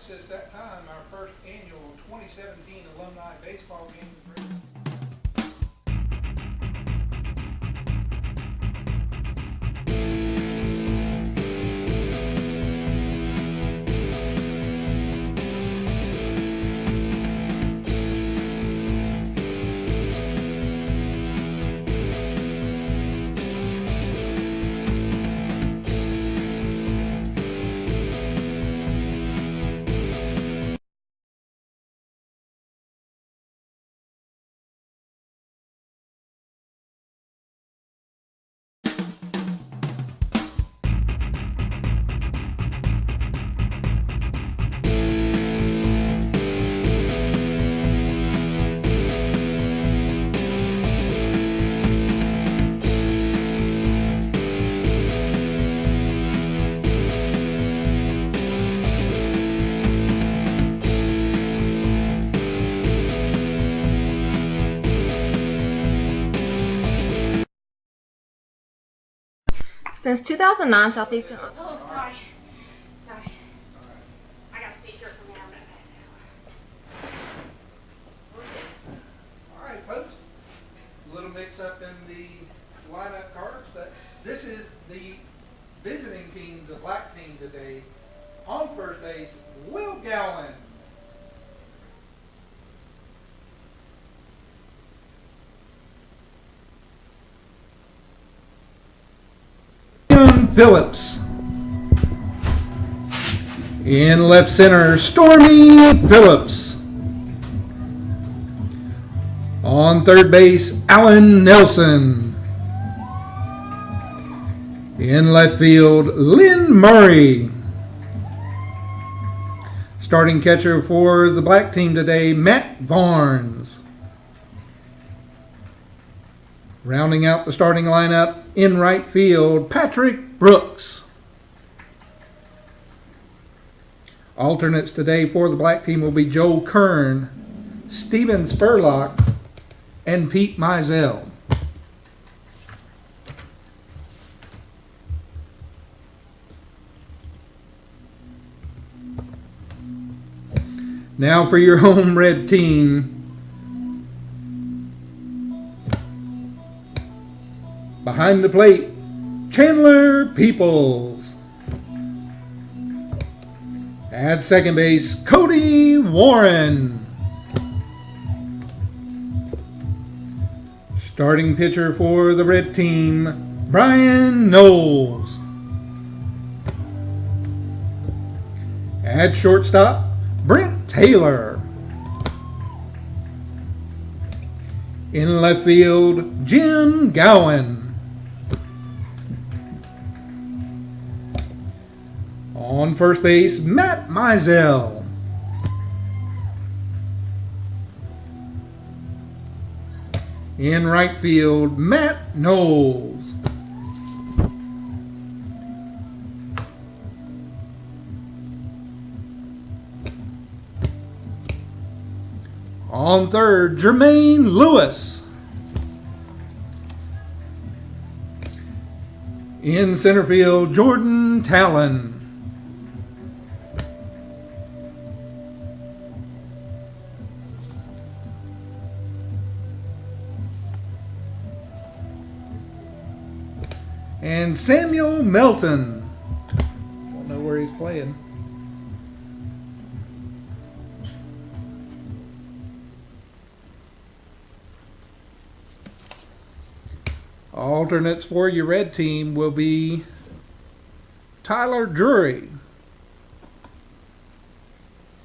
It's that time, our first annual 2017 Alumni Baseball Game. Since 2009, Southeastern. Oh, sorry. Sorry. I gotta sit here for a minute. I'm gonna pass out. All right, folks. A little mix up in the lineup cards, but this is the visiting team, the black team today. On first base, Will Gowan. Phillips. In left center, Stormy Phillips. On third base, Alan Nelson. In left field, Lynn Murray. Starting catcher for the black team today, Matt Varnes. Rounding out the starting lineup, in right field, Patrick Brooks. Alternates today for the black team will be Joe Kern, Steven Spurlock, and Pete Mizell. Now for your home red team. Behind the plate, Chandler Peoples. At second base, Cody Warren. Starting pitcher for the red team, Brian Knowles. At shortstop, Brent Taylor. In left field, Jim Gowan. On first base, Matt Mizell. In right field, Matt Knowles. On third, Jermaine Lewis. In center field, Jordan Talon. And Samuel Melton. Don't know where he's playing. Alternates for your red team will be Tyler Drury,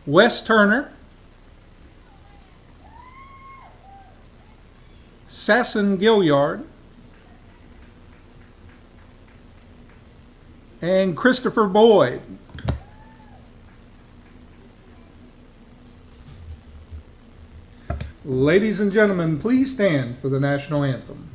Wes Turner, Sasson Gilliard, and Christopher Boyd. Ladies and gentlemen, please stand for the national anthem.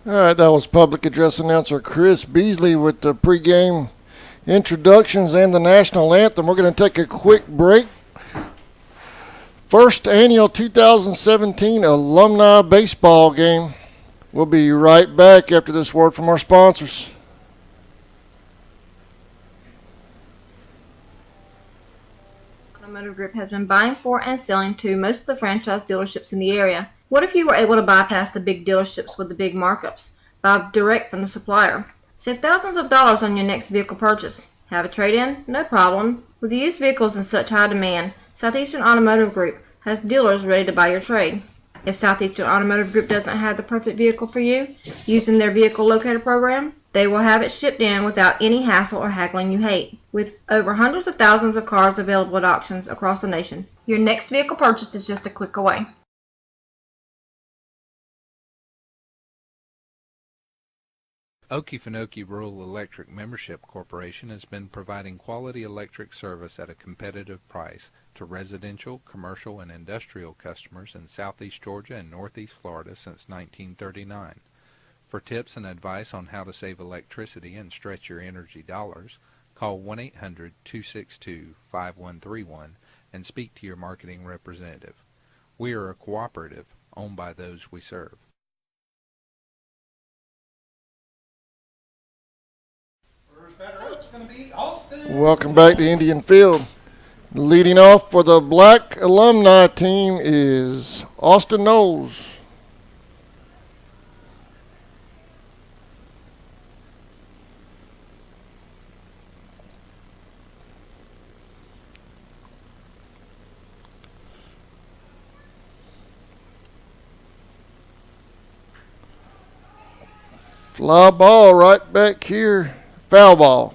All right, that was public address announcer Chris Beasley with the pregame introductions and the national anthem. We're going to take a quick break. First annual 2017 Alumni baseball game. We'll be right back after this word from our sponsors. Automotive Group has been buying for and selling to most of the franchise dealerships in the area. What if you were able to bypass the big dealerships with the big markups? Buy direct from the supplier. Save thousands of dollars on your next vehicle purchase. Have a trade-in? No problem. With used vehicles in such high demand, Southeastern Automotive Group has dealers ready to buy your trade. If Southeastern Automotive Group doesn't have the perfect vehicle for you, using their vehicle locator program, they will have it shipped in without any hassle or haggling you hate. With over hundreds of thousands of cars available at auctions across the nation, your next vehicle purchase is just a click away. Okefenokee Rural Electric Membership Corporation has been providing quality electric service at a competitive price to residential, commercial, and industrial customers in southeast Georgia and northeast Florida since 1939. For tips and advice on how to save electricity and stretch your energy dollars, call 1-800-262-5131 and speak to your marketing representative. We are a cooperative owned by those we serve. It's going to be Austin. Welcome back to Indian Field. Leading off for the Black Alumni team is Austin Knowles. Fly ball right back here. Foul ball.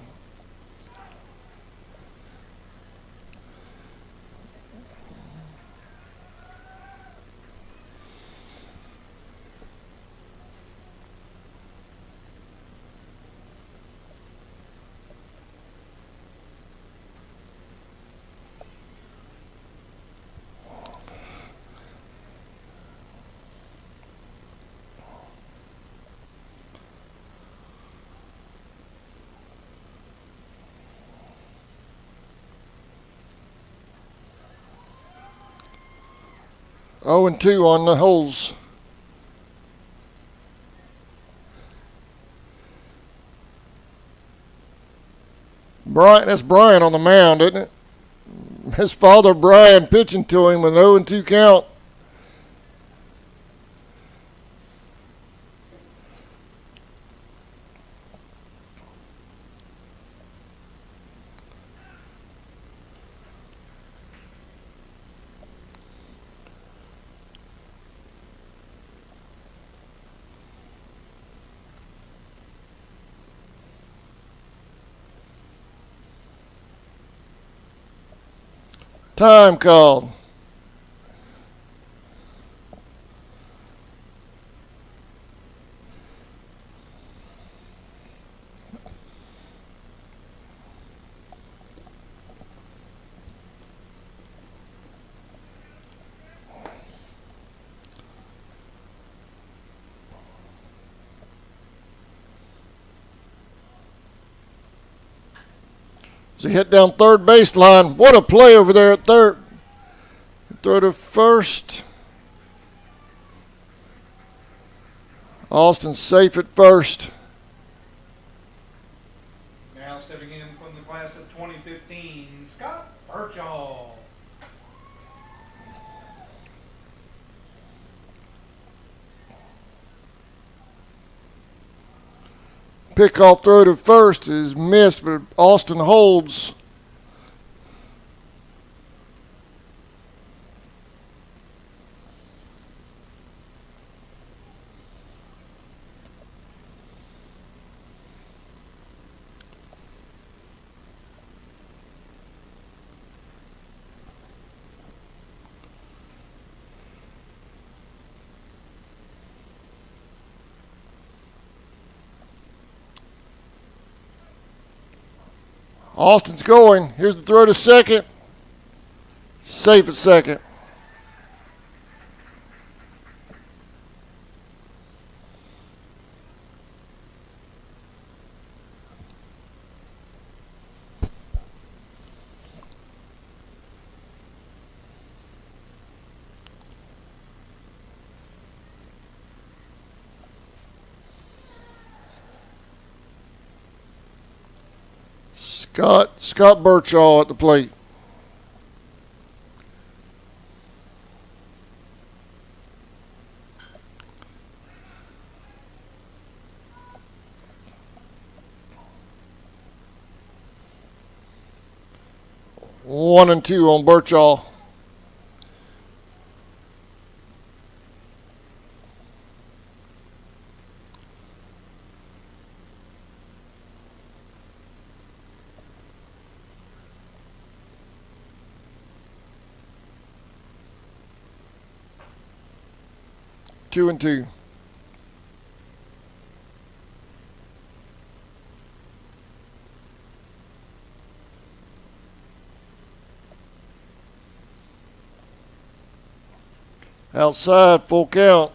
Oh, and 2 on the holes. Brian, that's Brian on the mound, isn't it? His father, Brian, pitching to him with an 0-2 count. Time called. As he hit down third baseline, what a play over there at third. Throw to first. Austin safe at first. Now stepping in from the class of 2015, Scott Birchall. Pickoff throw to first is missed, but Austin holds. Austin's going. Here's the throw to second. Safe at second. Scott Birchall at the plate. One and two on Birchall. Two and two. Outside, full count.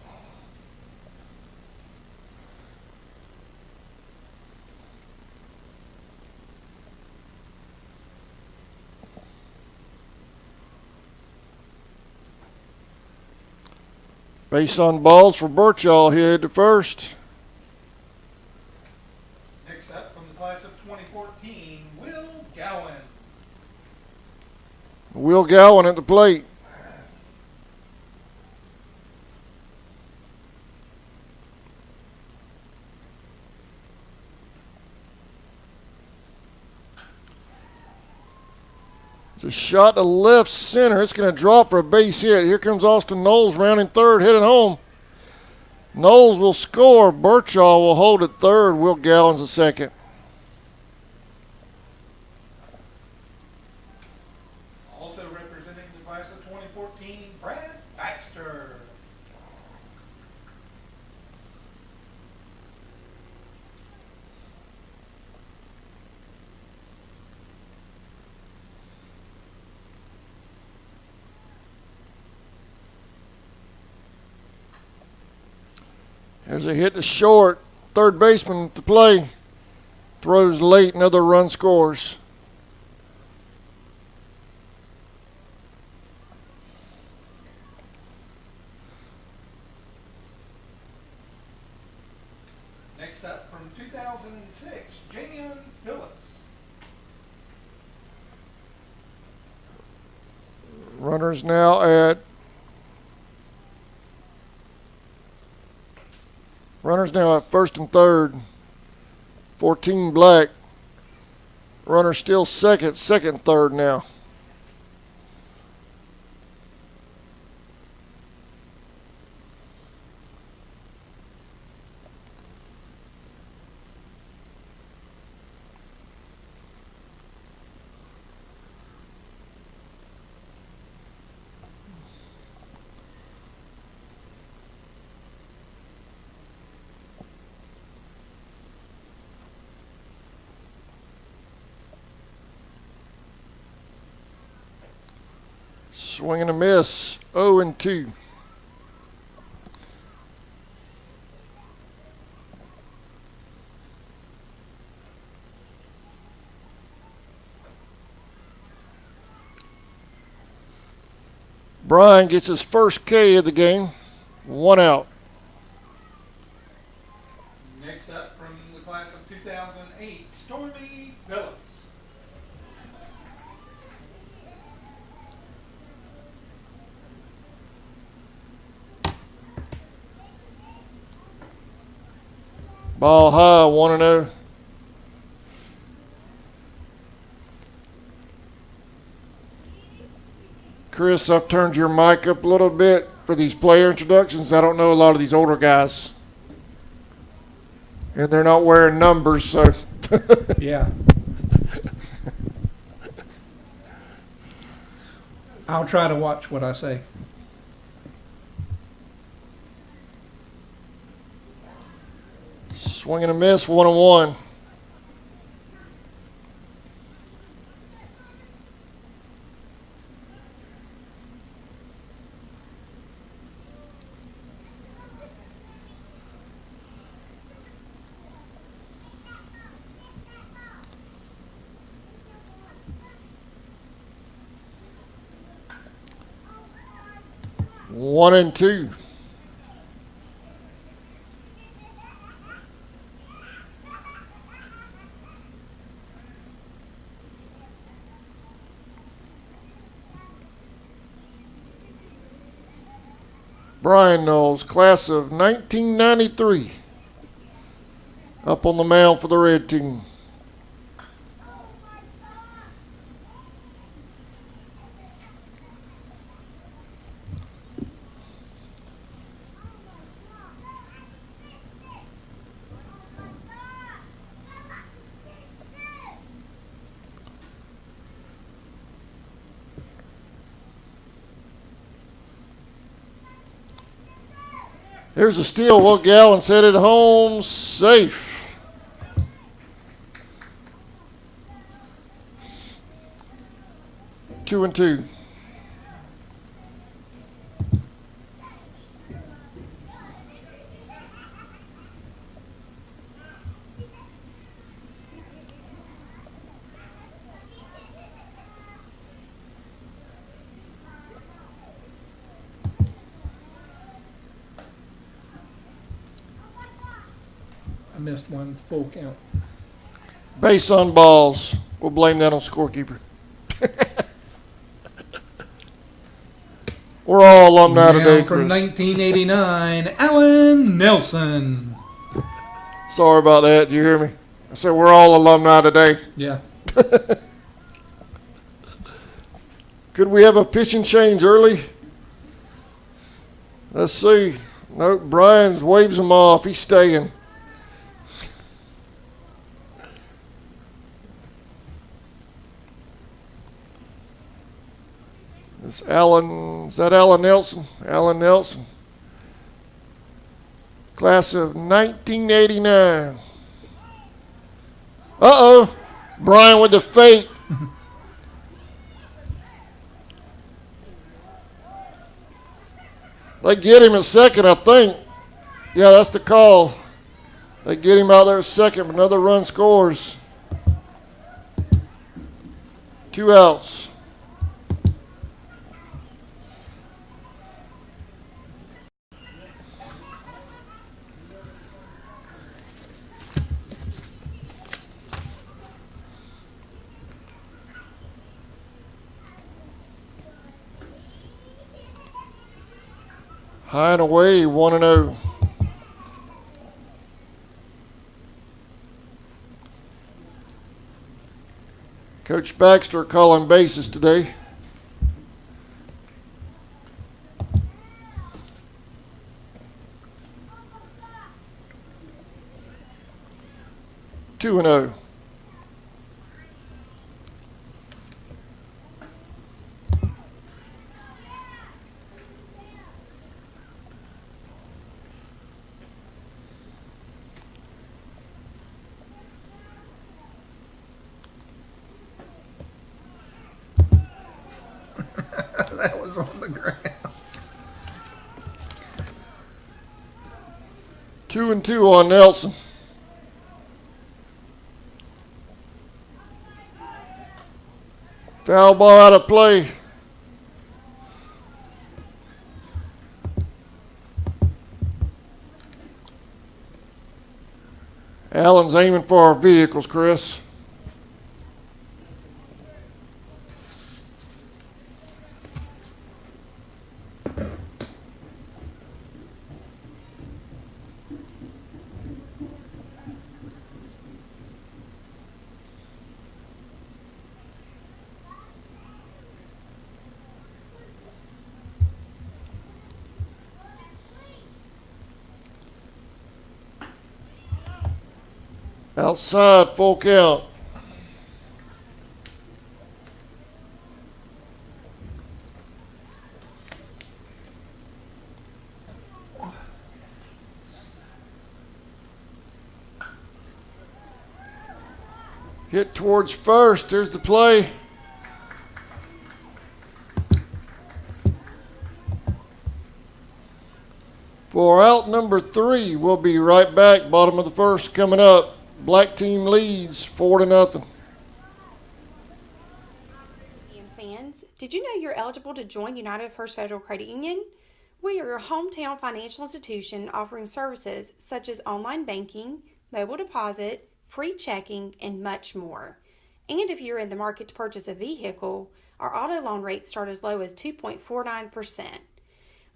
Base on balls for Birchall here to first. Next up from the class of 2014, Will Gowan. Will Gowan at the plate. It's a shot to left center. It's going to drop for a base hit. Here comes Austin Knowles rounding third, heading home. Knowles will score. Birchall will hold at third. Will Gowan's at second. Also representing the class of 2014, Brad Baxter. There's a hit to short. Third baseman at the play. Throws late. Another run scores. Next up from 2006, Jamion Phillips. Runners now at first and third. 14 Black. Runner still second and third now. Swing and a miss. 0 and 2. Brian gets his first K of the game. 1 out. Next up from the class of 2008, Stormy Phillips. Ball high, 1 and 0. Chris, I've turned your mic up a little bit for these player introductions. I don't know a lot of these older guys. And they're not wearing numbers, so. Yeah. I'll try to watch what I say. Swing and a miss, 1 and 1. One and 2. Brian Knowles, class of 1993, up on the mound for the red team. Here's a steal. Will Gallant's headed home safe. Two and two. I missed one full count. Base on balls. We'll blame that on scorekeeper. We're all alumni Now today, from Chris. 1989, Alan Nelson. Sorry about that. Do you hear me? I said we're all alumni today. Yeah. Could we have a pitching change early? Let's see. Nope, Brian waves him off. He's staying. It's Alan, is that Alan Nelson? Alan Nelson. Class of 1989. Uh-oh. Brian with the fake. They get him at second, I think. Yeah, that's the call. They get him out there at second, but another run scores. 2 outs. High and away, 1-0. Coach Baxter calling bases today. Two and 0. That was on the ground. 2 and 2 on Nelson. Foul ball out of play. Allen's aiming for our vehicles, Chris. Outside, full count. Hit towards first. There's the play. For out number 3, we'll be right back. Bottom of the first coming up. Black team leads 4-0. Fans, did you know you're eligible to join United First Federal Credit Union? We are your hometown financial institution offering services such as online banking, mobile deposit, free checking, and much more. And if you're in the market to purchase a vehicle, our auto loan rates start as low as 2.49%.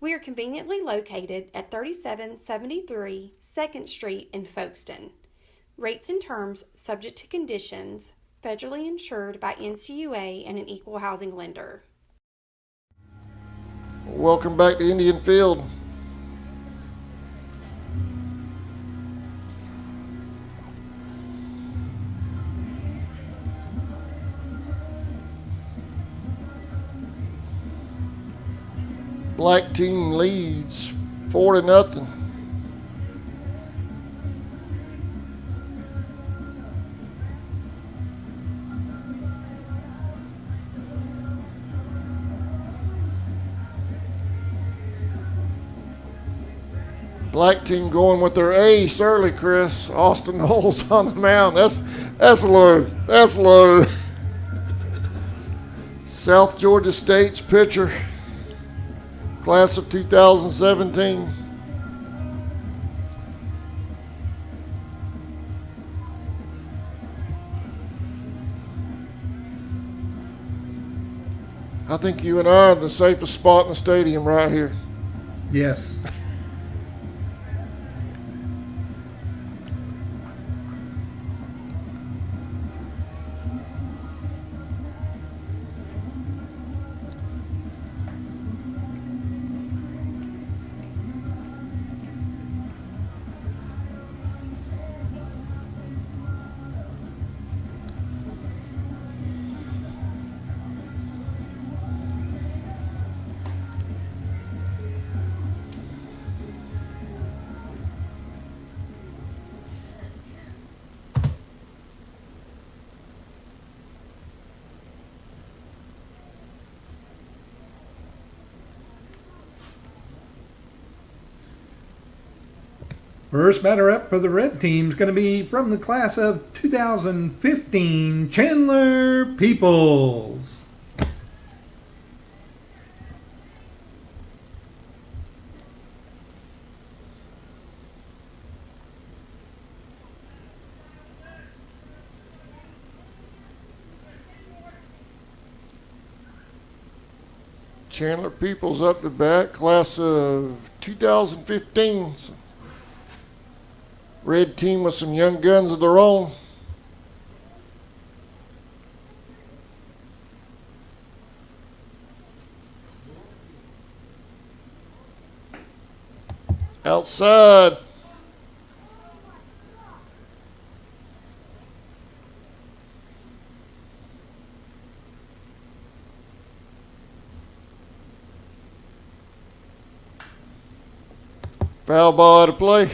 We are conveniently located at 3773 2nd Street in Folkestone. Rates and terms subject to conditions, federally insured by NCUA and an equal housing lender. Welcome back to Indian Field. Black team leads 4-0. Black team going with their ace early, Chris. Austin Knowles on the mound. That's low. That's low. South Georgia State's pitcher, class of 2017. I think you and I are in the safest spot in the stadium right here. Yes. First batter up for the red team is going to be from the class of 2015, Chandler Peoples. Chandler Peoples up to bat, class of 2015. Red team with some young guns of their own. Outside. Foul ball out of play.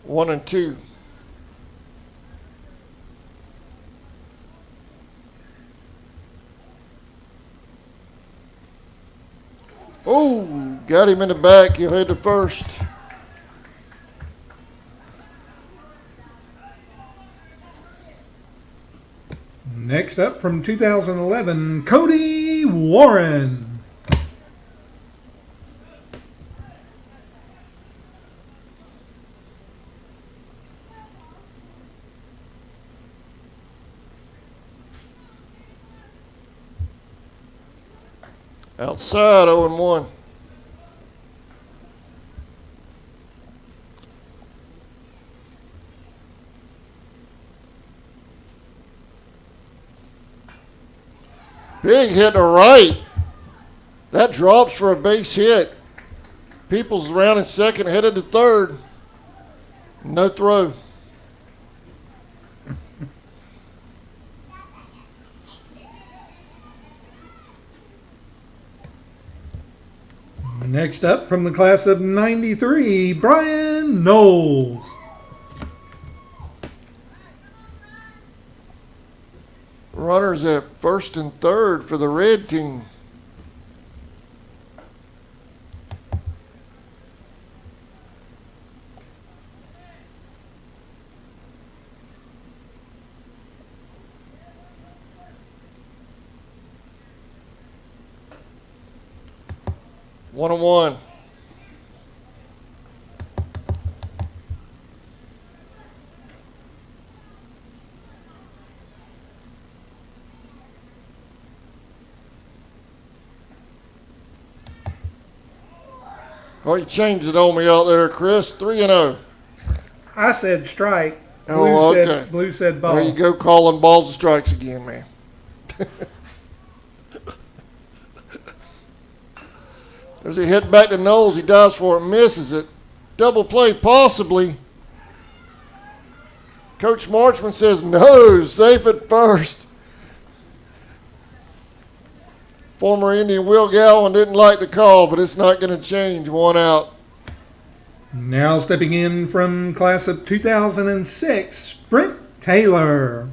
One and two. Oh, got him in the back. He'll head to first. Next up from 2011, Cody Warren. Outside, 0-1. Big hit to right. That drops for a base hit. Peoples around in second, headed to third. No throw. Next up from the class of 93, Brian Knowles. Runners at first and third for the red team. 1-1. Oh, you changed it on me out there, Chris. 3-0. I said strike. Oh, okay. Blue said ball. There you go, calling balls and strikes again, man. There's a hit back to Knowles. He dives for it, misses it. Double play, possibly. Coach Marchman says no, safe at first. Former Indian Will Gowan didn't like the call, but it's not going to change. 1 out. Now stepping in from class of 2006, Brent Taylor.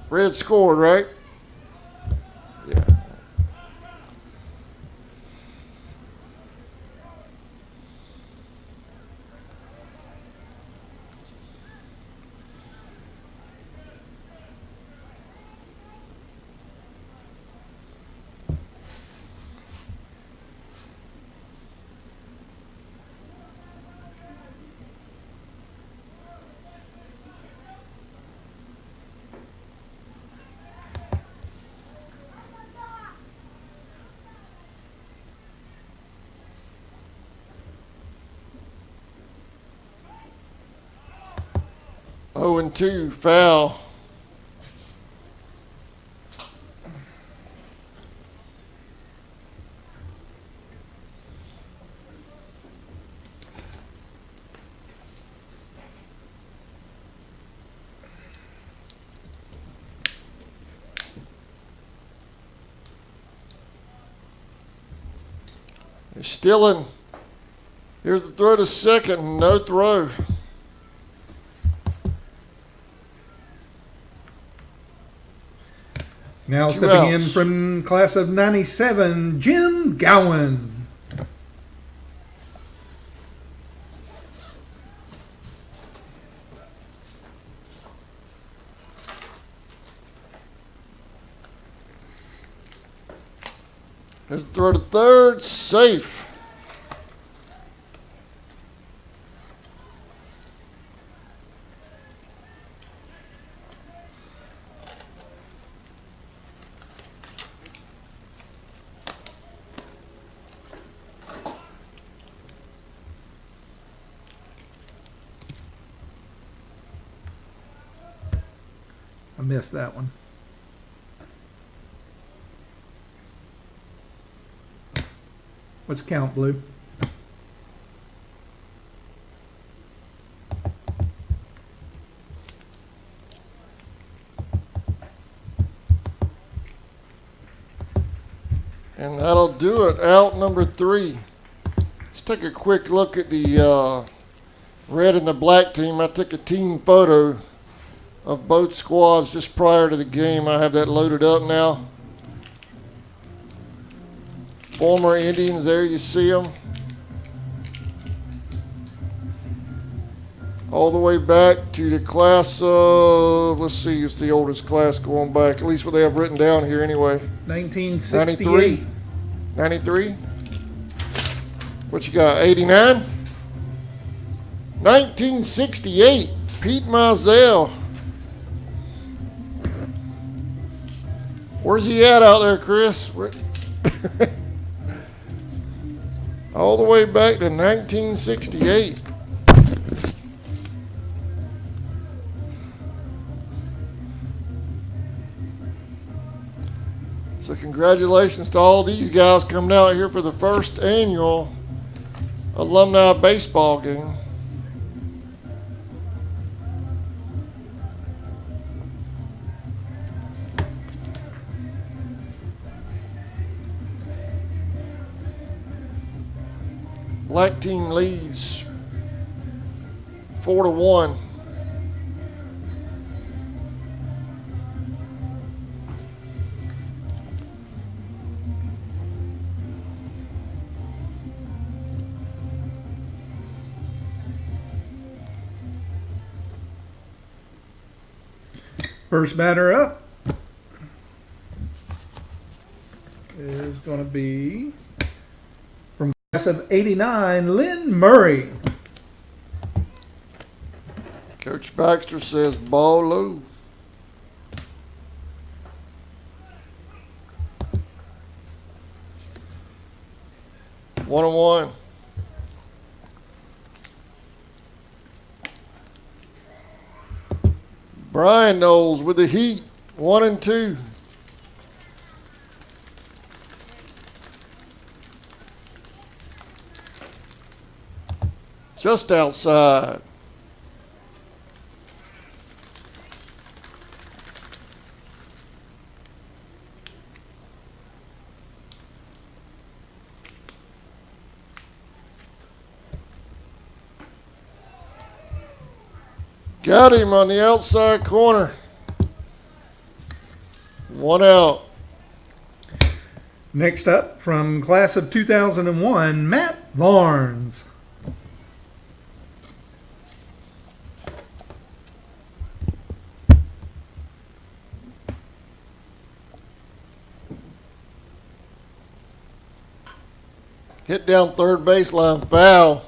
Red scored, right? Yeah. Oh, and 2 foul. They're still in. Here's the throw to second. No throw. Now 2 stepping in outs. from class of 97, Jim Gowan. There's the throw to third. Safe. I missed that one. What's the count, Blue? And that'll do it. Out number 3. Let's take a quick look at the red and the black team. I took a team photo of both squads just prior to the game. I have that loaded up now. Former Indians, there you see them. All the way back to the class of, let's see, it's the oldest class going back, at least what they have written down here anyway. 1968. 93? What you got, 89? 1968, Pete Mizell. Where's he at out there, Chris? All the way back to 1968. So congratulations to all these guys coming out here for the first annual alumni baseball game. Black team leads 4-1. First batter up is going to be from class of 89, Lynn Murray. Coach Baxter says ball low. One and one. Brian Knowles with the heat. 1 and 2. Just outside. Got him on the outside corner. 1 out. Next up, from class of 2001, Matt Barnes. Hit down third baseline, foul.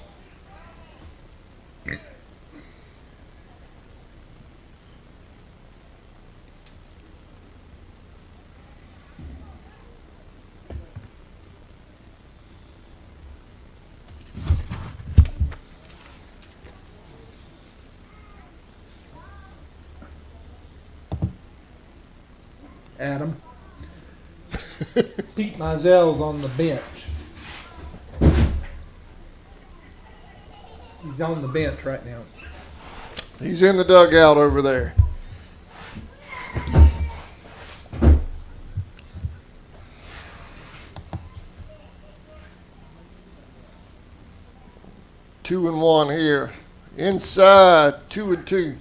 Adam. Pete Mizell's on the bench. He's on the bench right now. He's in the dugout over there. Two and one here. Inside, 2 and 2.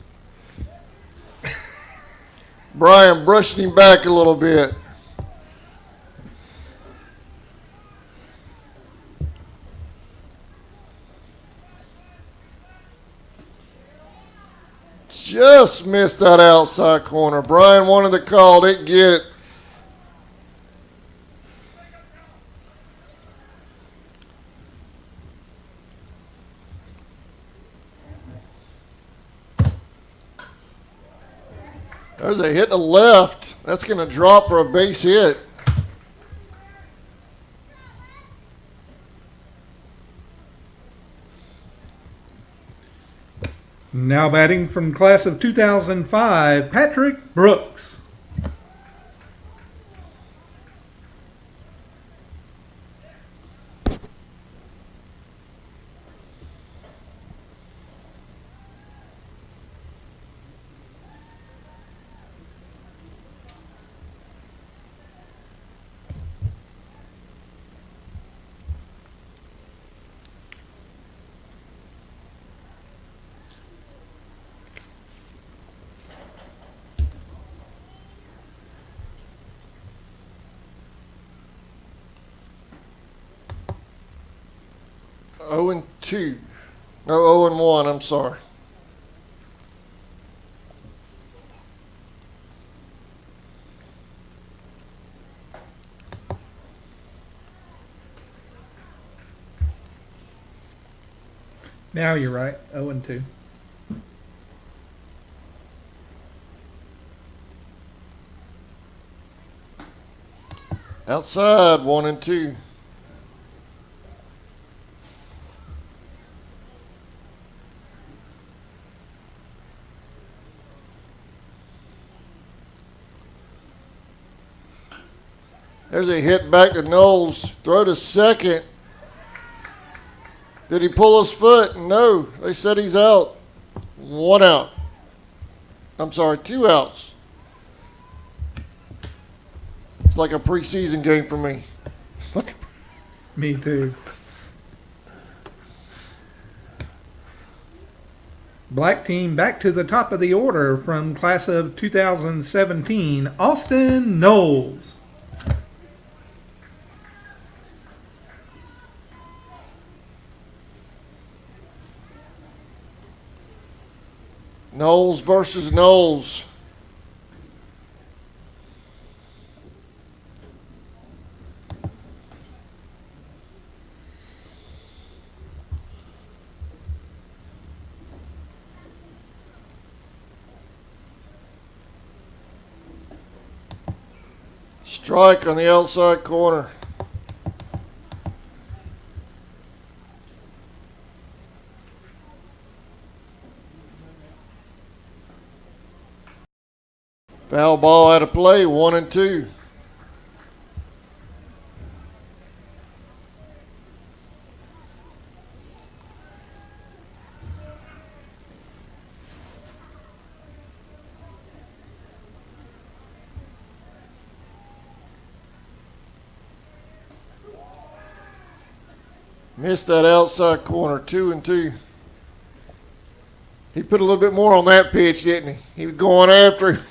Brian brushing him back a little bit. Just missed that outside corner. Brian wanted the call, didn't get it. There's a hit to left. That's going to drop for a base hit. Now batting from class of 2005, Patrick Brooks. Oh and 2. No, 0 and 1, I'm sorry. Now you're right, 0 and 2. Outside, 1 and 2. There's a hit back to Knowles. Throw to second. Did he pull his foot? No. They said he's out. 1 out. I'm sorry, 2 outs. It's like a preseason game for me. Me too. Black team back to the top of the order from class of 2017, Austin Knowles. Knowles versus Knowles. Strike on the outside corner. Foul ball out of play, 1-2. Missed that outside corner, 2-2. He put a little bit more on that pitch, didn't he? He was going after him.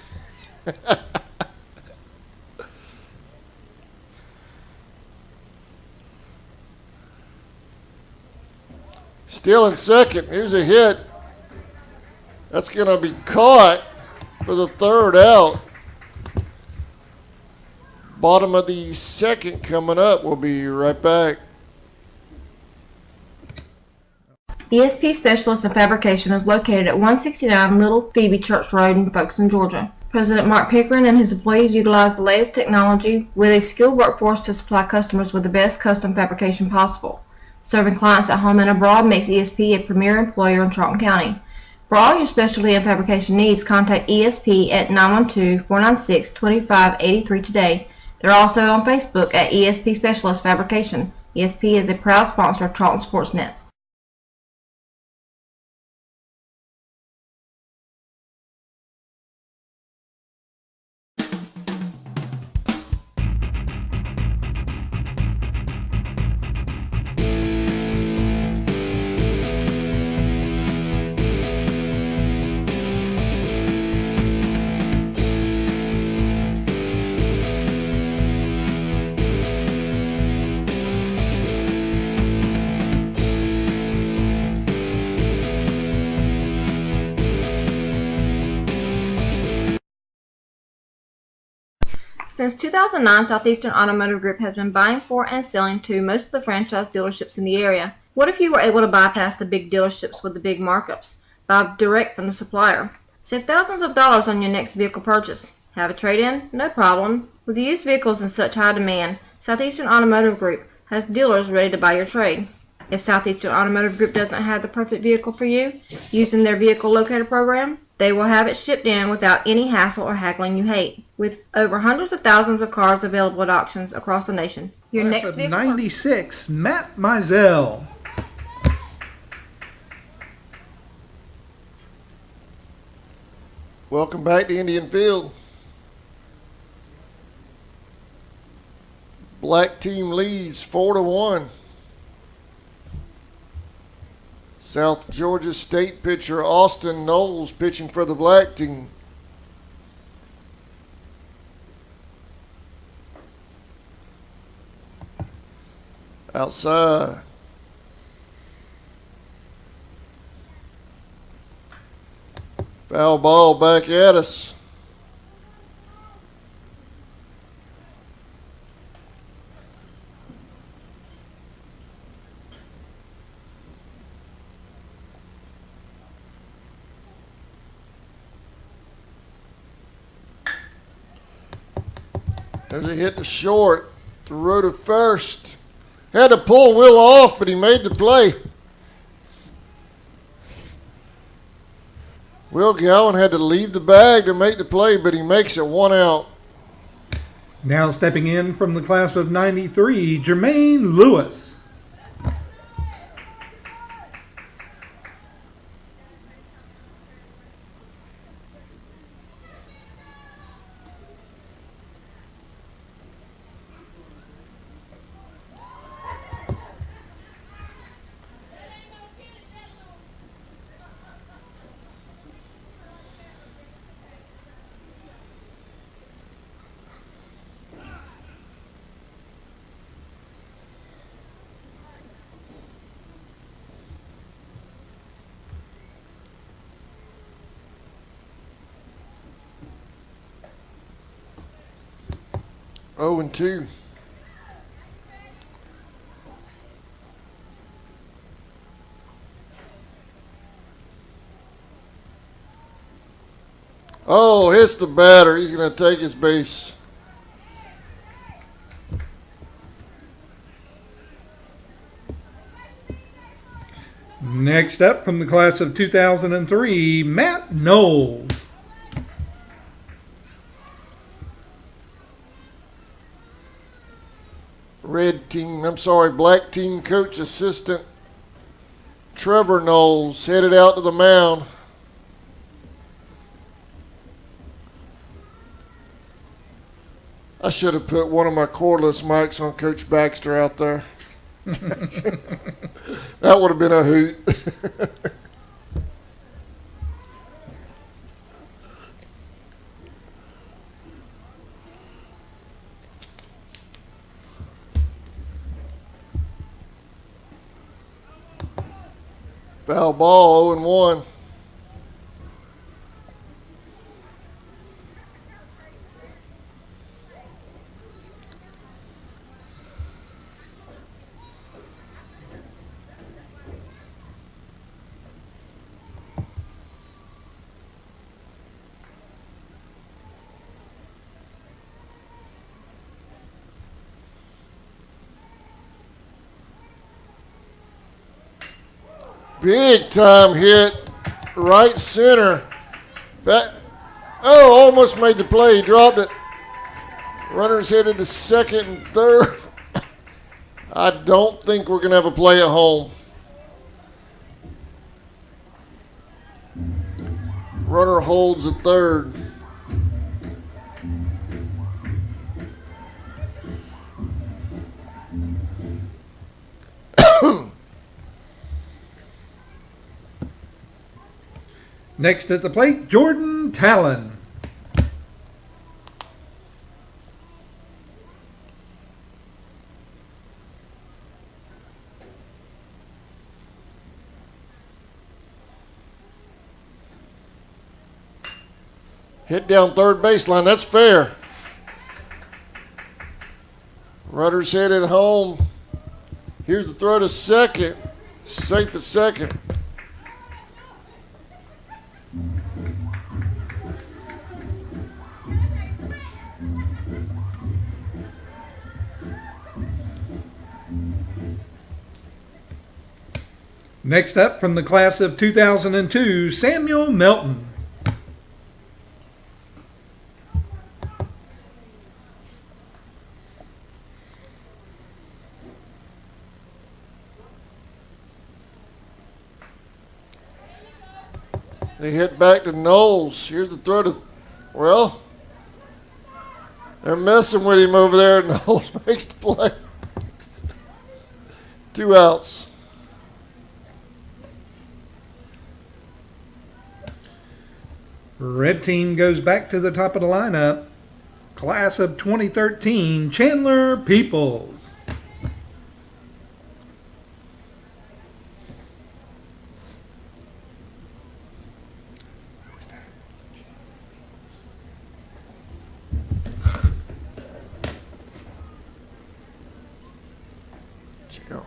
Still in second. Here's a hit. That's going to be caught for the third out. Bottom of the second coming up. We'll be right back. ESP Specialist in Fabrication is located at 169 Little Phoebe Church Road in Folkestone, Georgia. President Mark Pickering and his employees utilize the latest technology with a skilled workforce to supply customers with the best custom fabrication possible. Serving clients at home and abroad makes ESP a premier employer in Charlton County. For all your specialty and fabrication needs, contact ESP at 912-496-2583 today. They're also on Facebook at ESP Specialist Fabrication. ESP is a proud sponsor of Charlton Sportsnet. Since 2009, Southeastern Automotive Group has been buying for and selling to most of the franchise dealerships in the area. What if you were able to bypass the big dealerships with the big markups? Buy direct from the supplier. Save thousands of dollars on your next vehicle purchase. Have a trade-in? No problem. With used vehicles in such high demand, Southeastern Automotive Group has dealers ready to buy your trade. If Southeastern Automotive Group doesn't have the perfect vehicle for you, using their vehicle locator program, they will have it shipped in without any hassle or haggling you hate. With over hundreds of thousands of cars available at auctions across the nation. Your Class next of vehicle 96, Matt Mizell. Welcome back to Indian Field. Black team leads 4-1. South Georgia State pitcher Austin Knowles pitching for the black team. Outside. Foul ball back at us. There's a hit to short. Throw to first. Had to pull Will off, but he made the play. Will Gowan had to leave the bag to make the play, but he makes it 1 out. Now stepping in from the class of 93, Jermaine Lewis. Oh, and 2. Oh, hits the batter. He's going to take his base. Next up from the class of 2003, Matt Knowles. Black team coach assistant Trevor Knowles headed out to the mound. I should have put one of my cordless mics on Coach Baxter out there. That would have been a hoot. Foul ball, 0-1. Big time hit, right center. Almost made the play. He dropped it. Runners headed to second and third. I don't think we're going to have a play at home. Runner holds at third. Next at the plate, Jordan Talon. Hit down third baseline. That's fair. Runners headed home. Here's the throw to second. Safe at second. Next up from the class of 2002, Samuel Melton. They hit back to Knowles. Here's the throw to, well, they're messing with him over there. Knowles makes the play. 2 outs. Red team goes back to the top of the lineup. Class of 2013, Chandler Peoples. Go.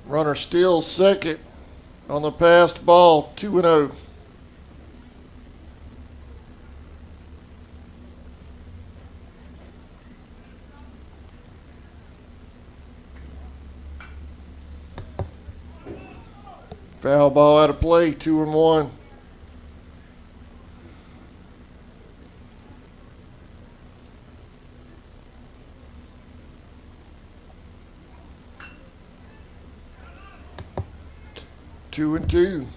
Runner steals second on the passed ball, 2-0. Foul ball out of play, 2-1. Two and two.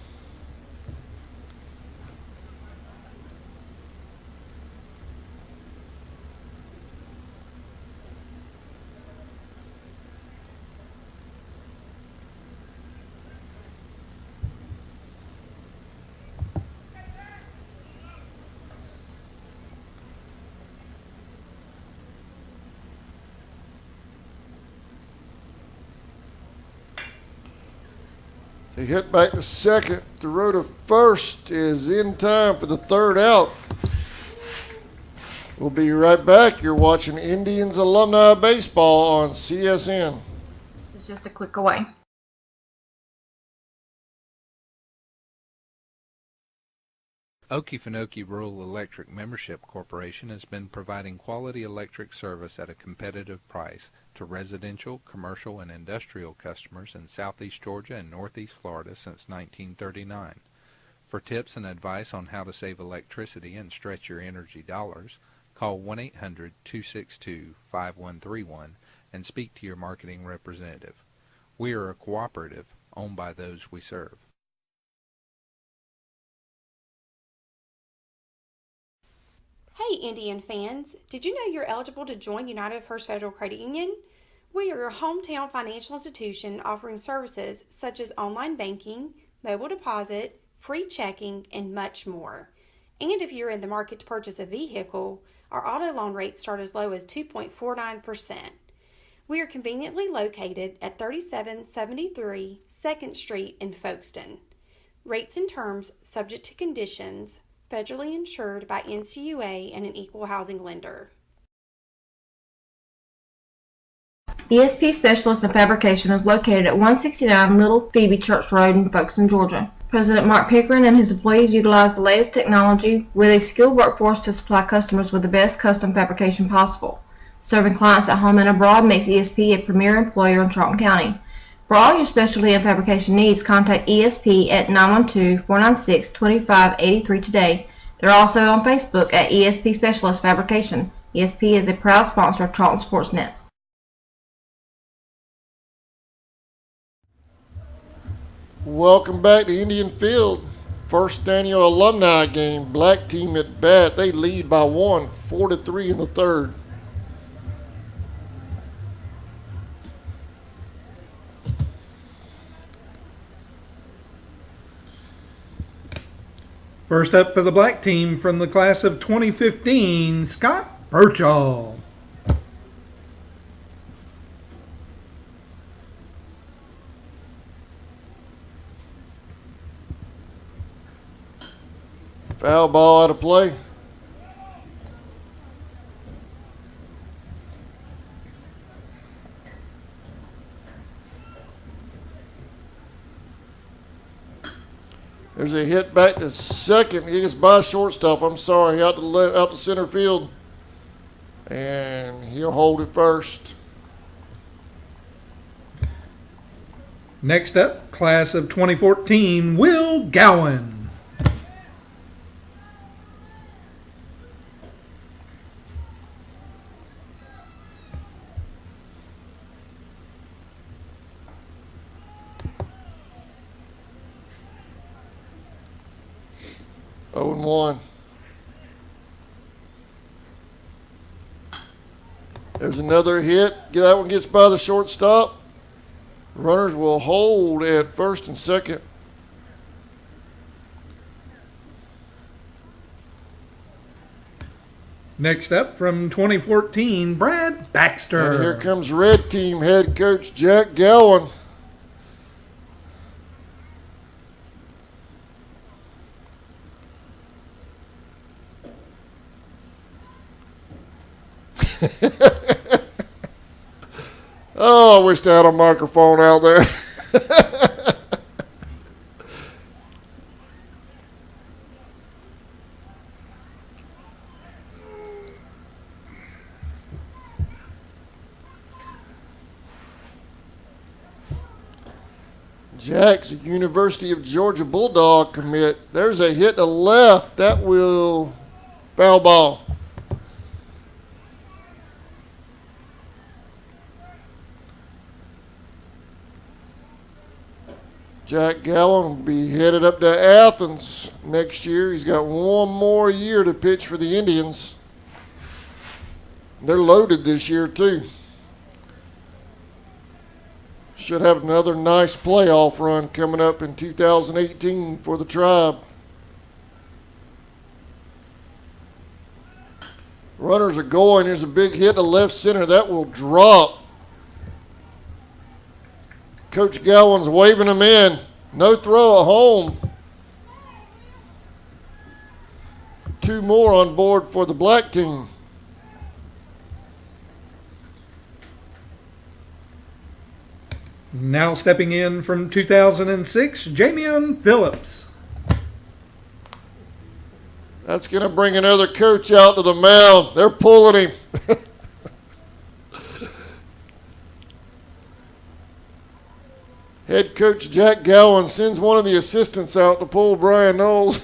They hit back to second. The row to first is in time for the third out. We'll be right back. You're watching Indians Alumni Baseball on CSN. This is just a click away. Okefenokee Rural Electric Membership Corporation has been providing quality electric service at a competitive price to residential, commercial, and industrial customers in southeast Georgia and northeast Florida since 1939. For tips and advice on how to save electricity and stretch your energy dollars, call 1-800-262-5131 and speak to your marketing representative. We are a cooperative owned by those we serve. Hey Indian fans, did you know you're eligible to join United First Federal Credit Union? We are your hometown financial institution offering services such as online banking, mobile deposit, free checking, and much more. And if you're in the market to purchase a vehicle, our auto loan rates start as low as 2.49%. We are conveniently located at 3773 2nd Street in Folkestone. Rates and terms subject to conditions, federally insured by NCUA and an equal housing lender. ESP Specialist in Fabrication is located at 169 Little Phoebe Church Road in Folkestone, Georgia. President Mark Pickering and his employees utilize the latest technology with a skilled workforce to supply customers with the best custom fabrication possible. Serving clients at home and abroad makes ESP a premier employer in Charlton County. For all your specialty and fabrication needs, contact ESP at 912-496-2583 today. They're also on Facebook at ESP Specialist Fabrication. ESP is a proud sponsor of Charlton Sportsnet. Welcome back to Indian Field. First annual alumni game. Black team at bat. They lead by 1, 4-3 in the third. First up for the black team from the class of 2015, Scott Birchall. Foul ball out of play. There's a hit back to second. He gets by shortstop. I'm sorry, out to center field, and he'll hold it first. Next up, class of 2014, Will Gowan. Oh and 1. There's another hit. That one gets by the shortstop. Runners will hold at first and second. Next up from 2014, Brad Baxter. And here comes red team head coach Jack Gowan. Oh, I wish I had a microphone out there. Jack's a University of Georgia Bulldog commit. There's a hit to left. That will foul ball. Jack Gowan will be headed up to Athens next year. He's got one more year to pitch for the Indians. They're loaded this year, too. Should have another nice playoff run coming up in 2018 for the Tribe. Runners are going. There's a big hit to left center. That will drop. Coach Gowan's waving him in. No throw at home. 2 more on board for the black team. Now stepping in from 2006, Jamian Phillips. That's going to bring another coach out to the mound. They're pulling him. Head coach Jack Gowan sends one of the assistants out to pull Brian Knowles.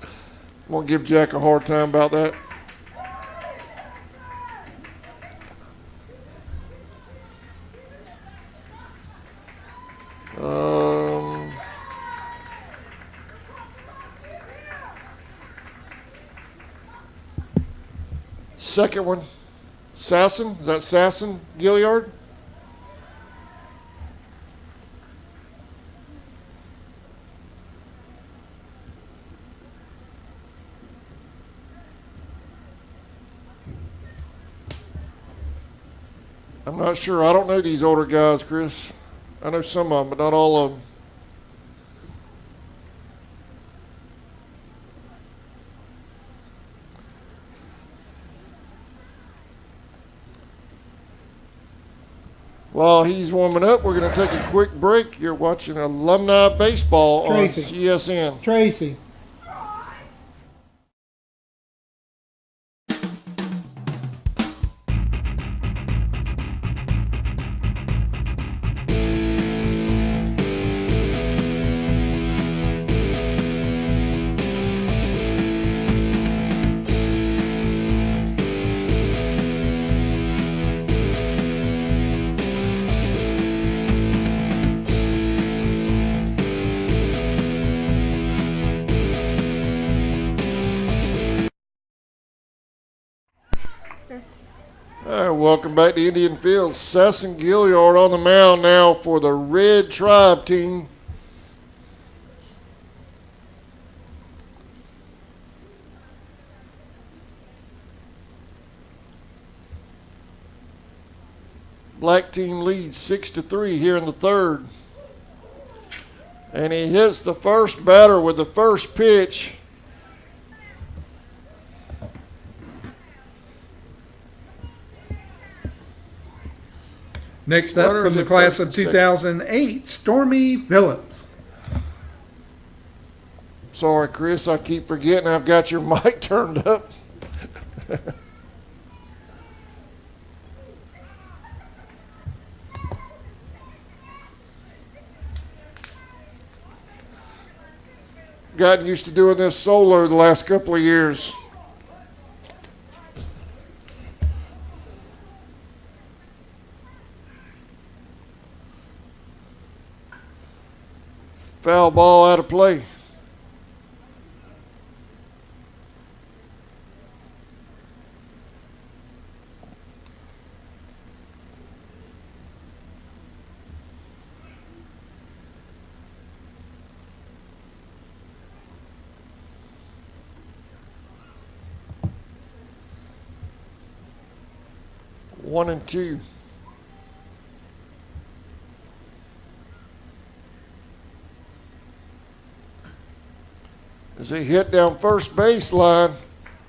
I'm going to give Jack a hard time about that. Second one, Sasson. Is that Sasson, Gilliard? I'm not sure. I don't know these older guys, Chris. I know some of them, but not all of them. While he's warming up, we're going to take a quick break. You're watching Alumni Baseball Tracy. on CSN. Tracy. All right, welcome back to Indian Fields. Sasson Gilliard on the mound now for the Red Tribe team. Black team leads 6-3 here in the third. And he hits the first batter with the first pitch. Next up Runners from the at class first of and second. 2008, Stormy Phillips. Sorry, Chris, I keep forgetting I've got your mic turned up. Gotten used to doing this solo the last couple of years. Foul ball out of play. One and two. As he hit down first baseline,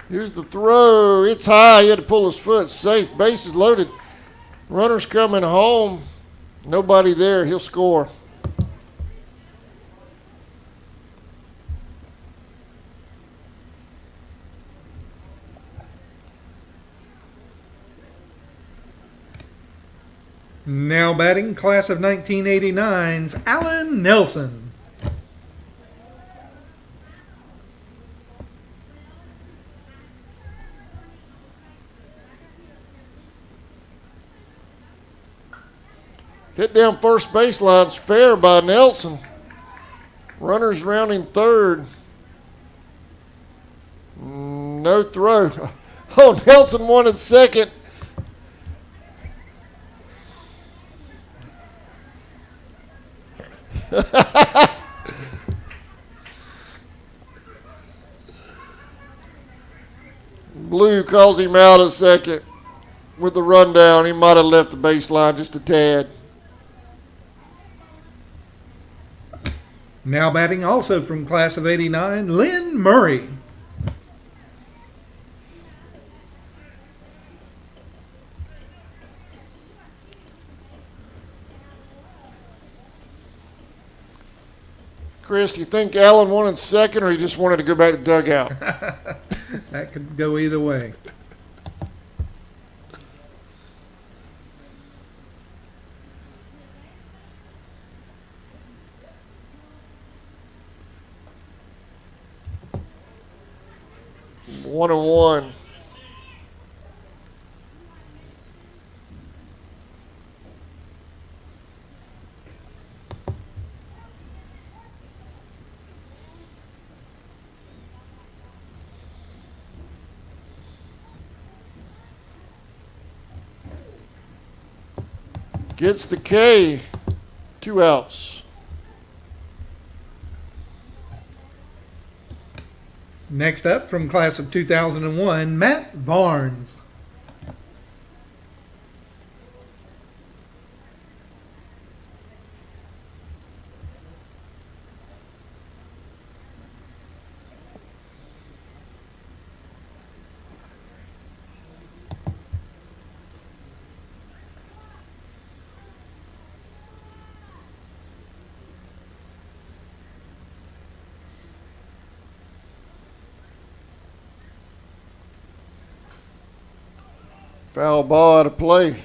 here's the throw. It's high. He had to pull his foot. Safe. Bases loaded. Runners coming home. Nobody there. He'll score. Now batting, class of 1989's Alan Nelson. Hit down first baseline's fair by Nelson. Runners rounding third. No throw. Oh, Nelson wanted second. Blue calls him out at second with the rundown. He might have left the baseline just a tad. Now batting, also from class of 89, Lynn Murray. Chris, do you think Allen won in second, or he just wanted to go back to dugout? That could go either way. One and one. Gets the K. 2 outs. Next up, from class of 2001, Matt Varnes. Foul ball out of play.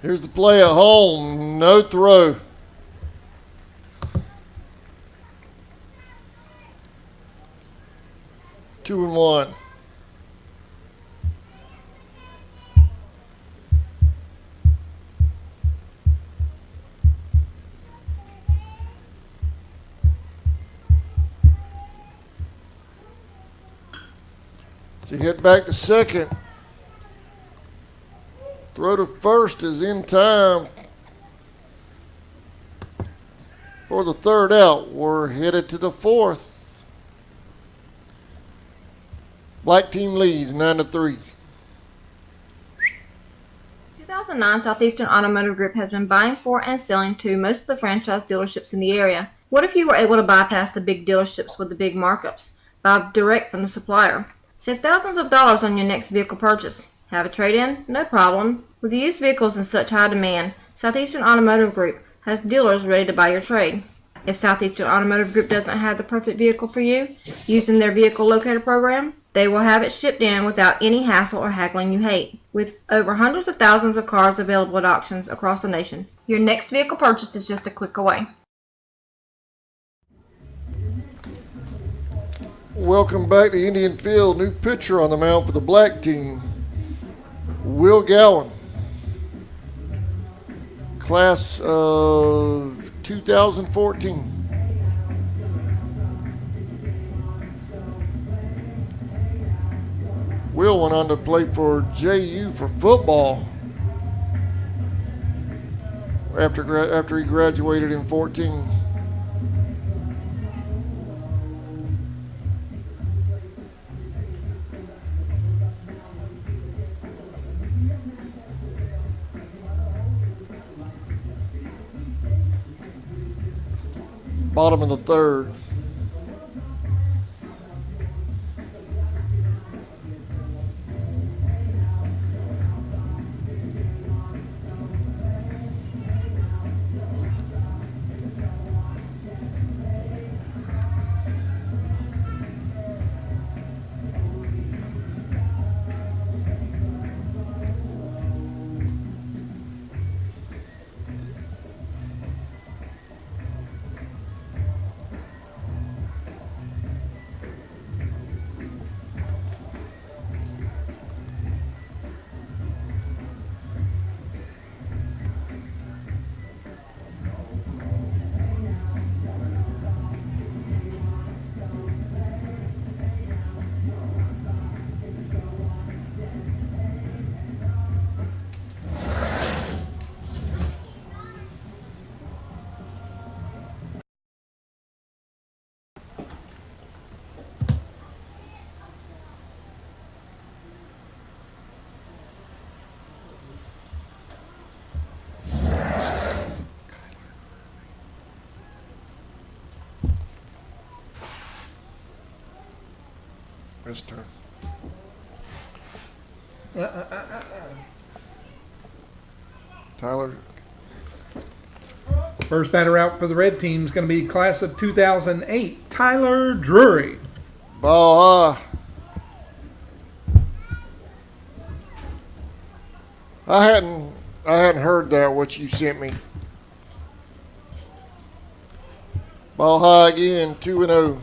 Here's the play at home. No throw. Two and one. So hit back to second. Throw to first is in time for the third out. We're headed to the fourth. Black team leads 9-3. 2009 Southeastern Automotive Group has been buying for and selling to most of the franchise dealerships in the area. What if you were able to bypass the big dealerships with the big markups? Buy direct from the supplier. Save thousands of dollars on your next vehicle purchase. Have a trade-in? No problem. With used vehicles in such high demand, Southeastern Automotive Group has dealers ready to buy your trade. If Southeastern Automotive Group doesn't have the perfect vehicle for you, using their vehicle locator program, they will have it shipped in without any hassle or haggling you hate. With over hundreds of thousands of cars available at auctions across the nation, your next vehicle purchase is just a click away. Welcome back to Indian Field. New pitcher on the mound for the black team, Will Gowan. Class of 2014. Will went on to play for JU for football after he graduated in 14. Bottom of the third. His turn. Tyler. First batter out for the red team is going to be class of 2008, Tyler Drury. Ball high. I hadn't heard that, what you sent me. Ball high again, 2-0.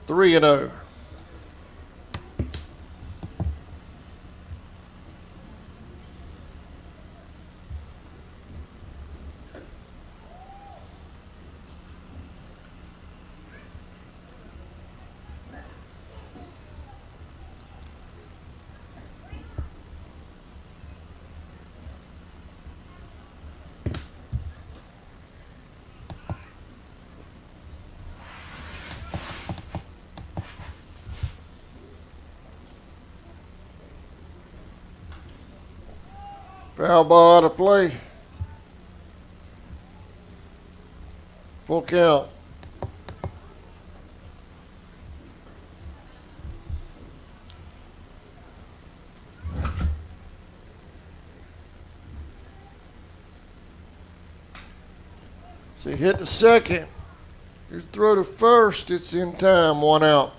Three and 0. Foul ball out of play. Full count. So he hit the second. Here's throw to first. It's in time. 1 out.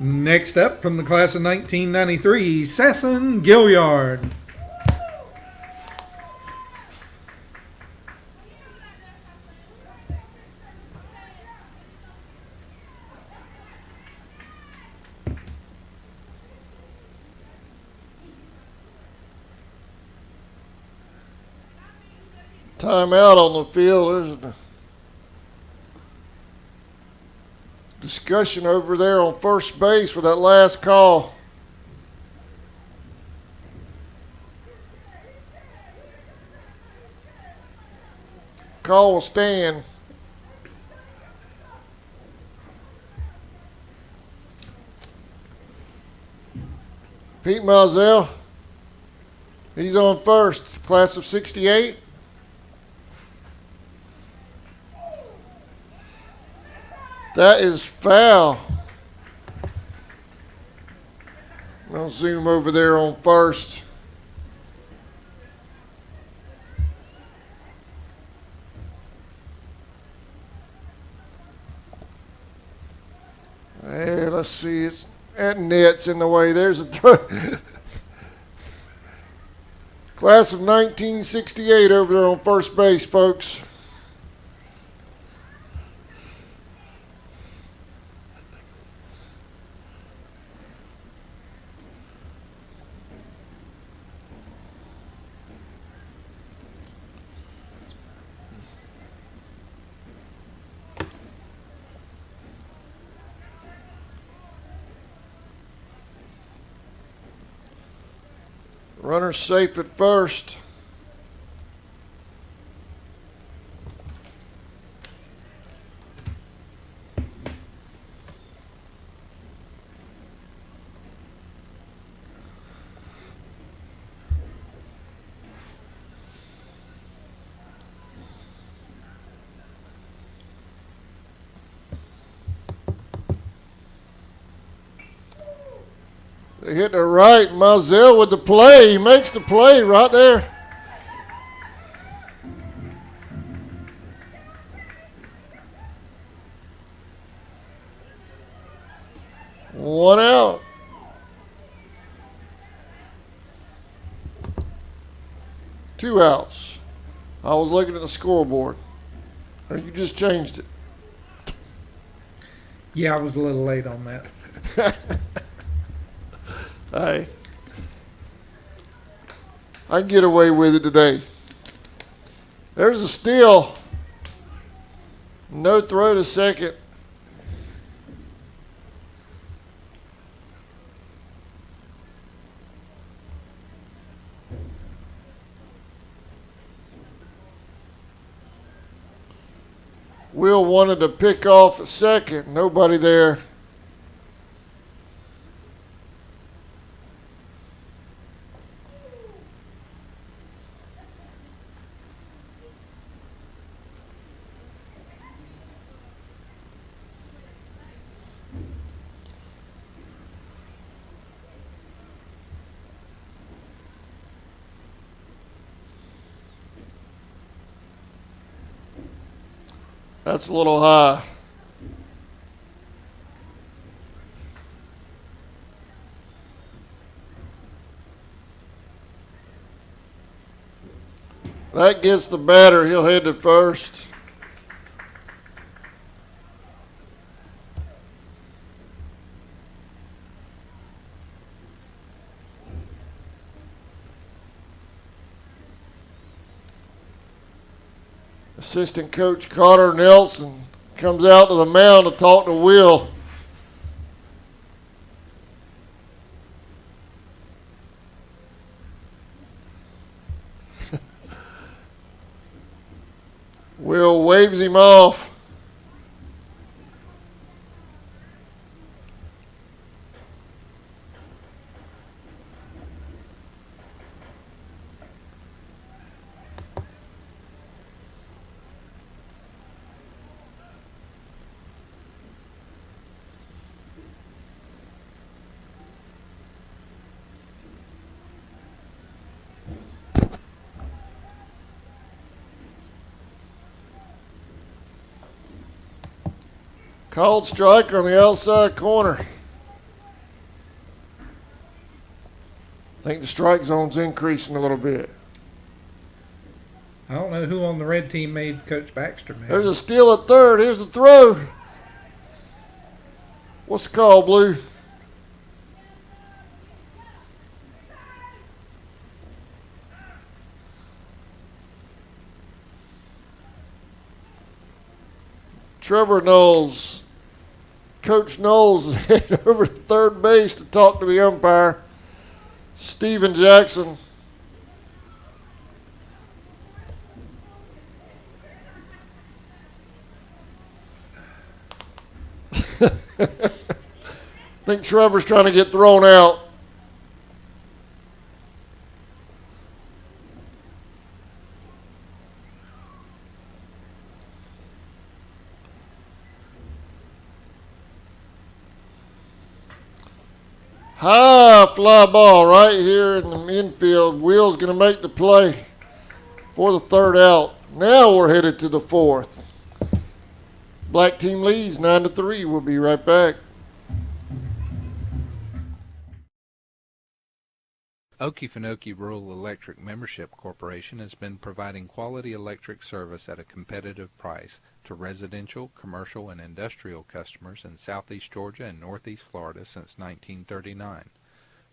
Next up from the class of 1993, Sasson Gilliard. Timeout on the field. There's a discussion over there on first base with that last call. Call will stand. Pete Mizell, he's on first, class of 68. That is foul. I'll zoom over there on first. Hey, let's see. It's that net's in the way. There's a throw. Class of 1968 over there on first base, folks. Runner safe at first. They hit the right. Mizell with the play. He makes the play right there. One out. Two outs. I was looking at the scoreboard. Or you just changed it. Yeah, I was a little late on that. Hey, I can get away with it today. There's a steal. No throw to second. Will wanted to pick off a second. Nobody there. That's a little high. That gets the batter. He'll head to first. Assistant coach Carter Nelson comes out to the mound to talk to Will. Will waves him off. Called strike on the outside corner. I think the strike zone's increasing a little bit. I don't know who on the red team made Coach Baxter mad. There's a steal at third. Here's the throw. What's the call, Blue? Trevor Knowles. Coach Knowles is headed over to third base to talk to the umpire. Steven Jackson. I think Trevor's trying to get thrown out. High fly ball right here in the infield. Will's going to make the play for the third out. Now we're headed to the fourth. Black team leads 9-3. We'll be right back. Okefenokee Rural Electric Membership Corporation has been providing quality electric service at a competitive price to residential, commercial, and industrial customers in southeast Georgia and northeast Florida since 1939.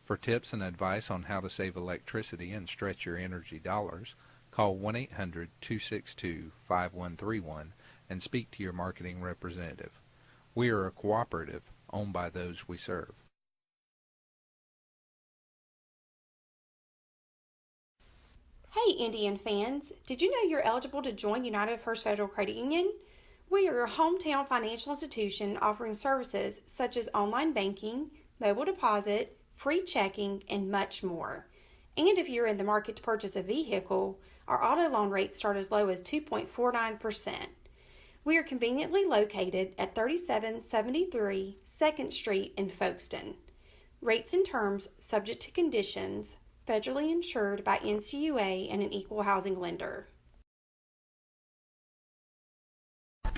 For tips and advice on how to save electricity and stretch your energy dollars, call 1-800-262-5131 and speak to your marketing representative. We are a cooperative owned by those we serve. Hey Indian fans, did you know you're eligible to join United First Federal Credit Union? We are your hometown financial institution offering services such as online banking, mobile deposit, free checking, and much more. And if you're in the market to purchase a vehicle, our auto loan rates start as low as 2.49%. We are conveniently located at 3773 2nd Street in Folkestone. Rates and terms subject to conditions, federally insured by NCUA and an equal housing lender.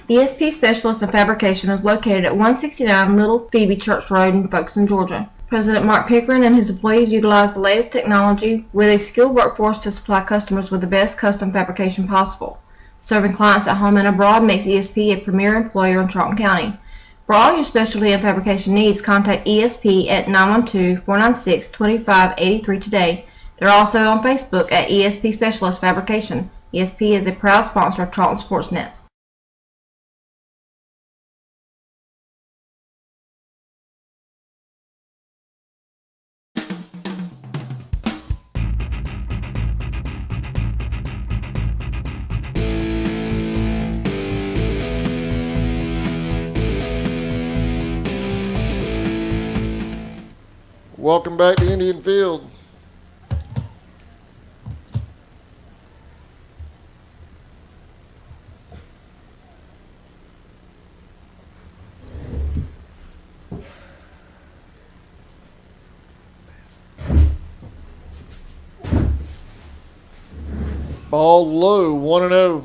ESP Specialist in Fabrication is located at 169 Little Phoebe Church Road in Folkestone, Georgia. President Mark Pickering and his employees utilize the latest technology with a skilled workforce to supply customers with the best custom fabrication possible. Serving clients at home and abroad makes ESP a premier employer in Charlton County. For all your specialty and fabrication needs, contact ESP at 912-496-2583 today. They're also on Facebook at ESP Specialist Fabrication. ESP is a proud sponsor of Charlton Sportsnet. Welcome back to Indian Field. Ball low, 1-0.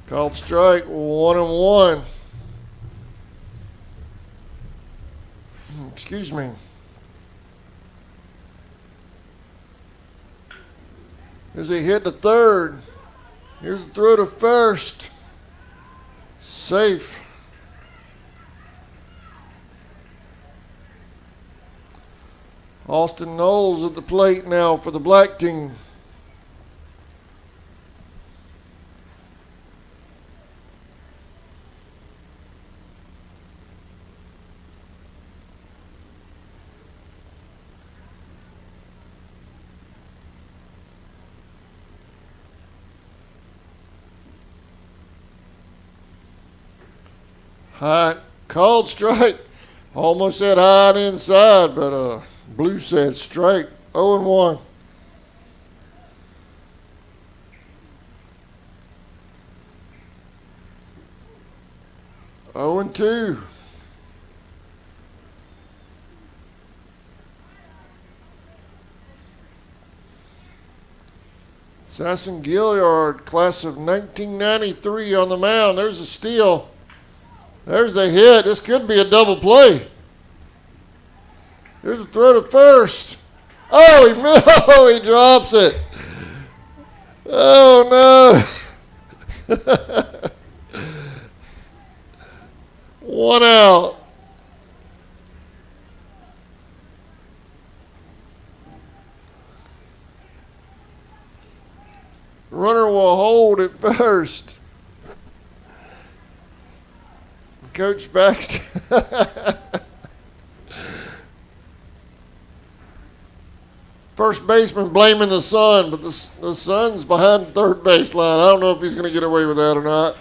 Called strike, 1-1. Excuse me. Here's a hit to third. Here's the throw to first. Safe. Austin Knowles at the plate now for the black team. High, called strike. Almost said high and inside, but Blue said strike. 0-1. Oh and 2. Sasson Gilliard, class of 1993 on the mound. There's a steal. There's the hit. This could be a double play. Here's a throw to first. Oh, he drops it. Oh, no. 1 out. Runner will hold at first. Coach Baxter. First baseman blaming the sun, but the sun's behind the third baseline. I don't know if he's going to get away with that or not,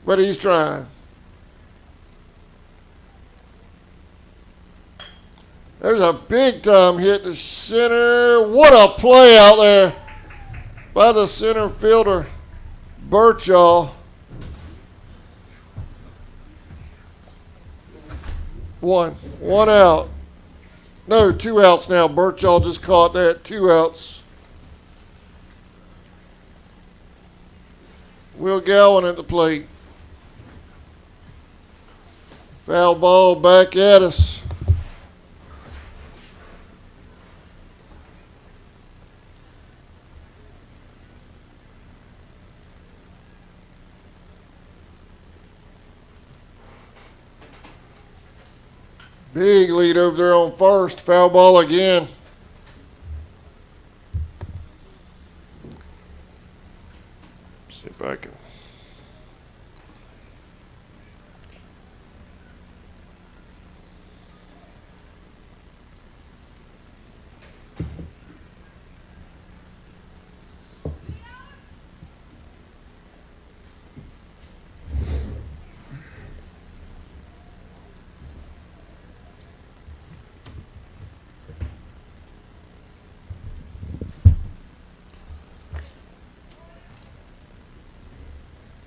but he's trying. There's a big time hit to center. What a play out there by the center fielder, Birchall. 1 out. No, 2 outs now. Birchall just caught that. 2 outs. Will Gowan at the plate. Foul ball back at us. Big lead over there on first. Foul ball again. See if I can.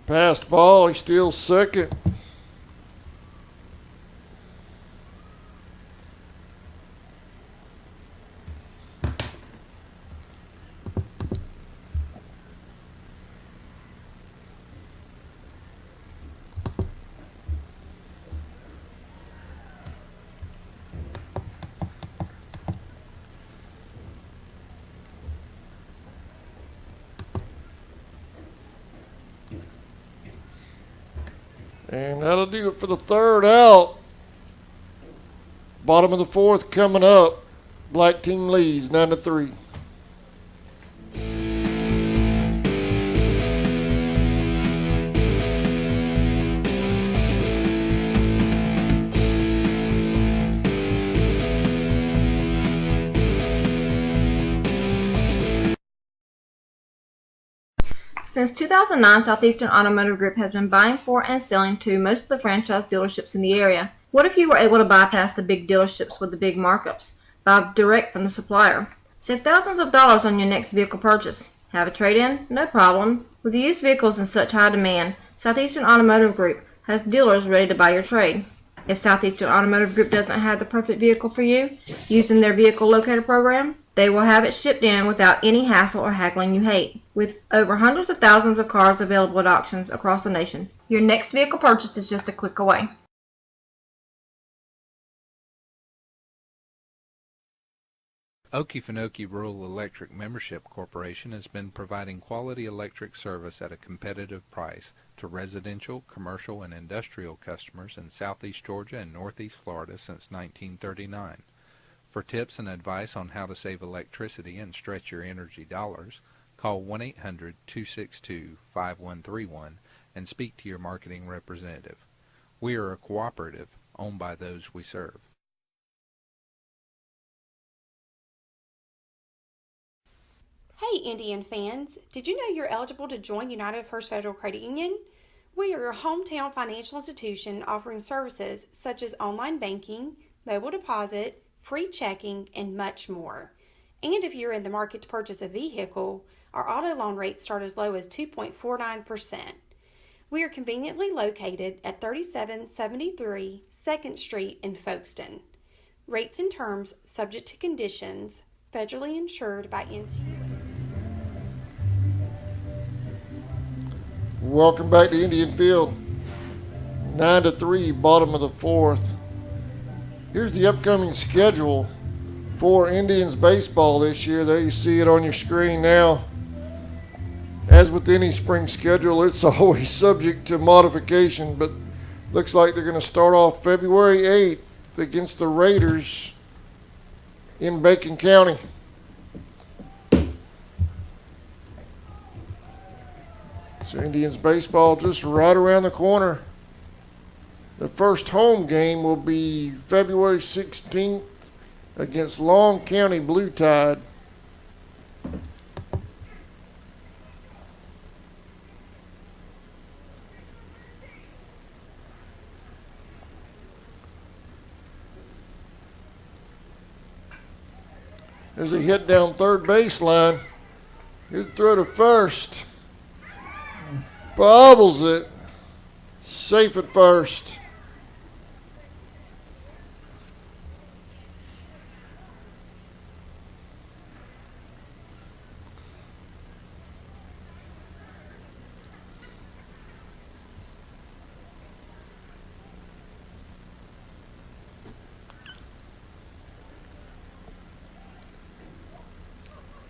Passed ball, he steals second. And that'll do it for the third out. Bottom of the fourth coming up. Black team leads 9-3. Since 2009, Southeastern Automotive Group has been buying for and selling to most of the franchise dealerships in the area. What if you were able to bypass the big dealerships with the big markups? Buy direct from the supplier. Save thousands of dollars on your next vehicle purchase. Have a trade-in? No problem. With used vehicles in such high demand, Southeastern Automotive Group has dealers ready to buy your trade. If Southeastern Automotive Group doesn't have the perfect vehicle for you, using their vehicle locator program, they will have it shipped in without any hassle or haggling you hate. With over hundreds of thousands of cars available at auctions across the nation, your next vehicle purchase is just a click away. Okefenokee Rural Electric Membership Corporation has been providing quality electric service at a competitive price to residential, commercial, and industrial customers in southeast Georgia and northeast Florida since 1939. For tips and advice on how to save electricity and stretch your energy dollars, call 1-800-262-5131 and speak to your marketing representative. We are a cooperative owned by those we serve. Hey Indian fans, did you know you're eligible to join United First Federal Credit Union? We are your hometown financial institution offering services such as online banking, mobile deposit, free checking, and much more. And if you're in the market to purchase a vehicle, our auto loan rates start as low as 2.49%. We are conveniently located at 3773 2nd Street in Folkestone. Rates and terms subject to conditions, federally insured by NCUA. Welcome back to Indian Field. 9-3, bottom of the fourth. Here's the upcoming schedule for Indians baseball this year. There you see it on your screen now. As with any spring schedule, it's always subject to modification, but looks like they're going to start off February 8th against the Raiders in Bacon County. So Indians baseball just right around the corner. The first home game will be February 16th against Long County Blue Tide. There's a hit down third baseline. Here's the throw to first. Bobbles it. Safe at first.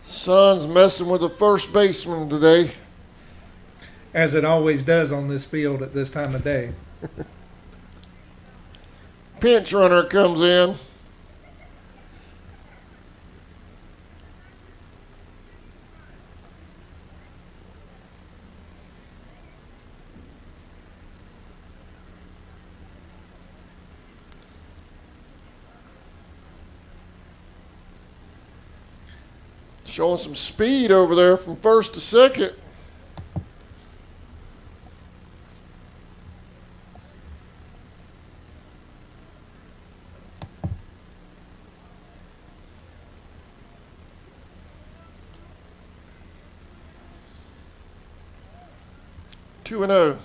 Sun's messing with the first baseman today. As it always does on this field at this time of day. Pinch runner comes in. Showing some speed over there from first to second. Two and 0.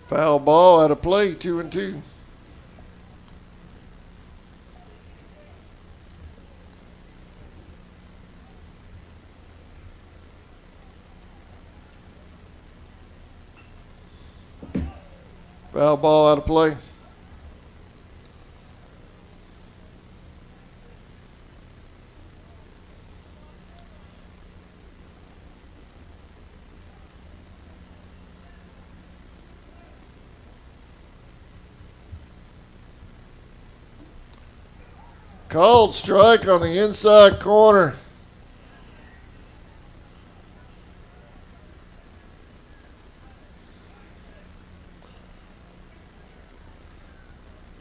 Foul ball out of play, 2 and 2. Foul ball out of play. Called strike on the inside corner.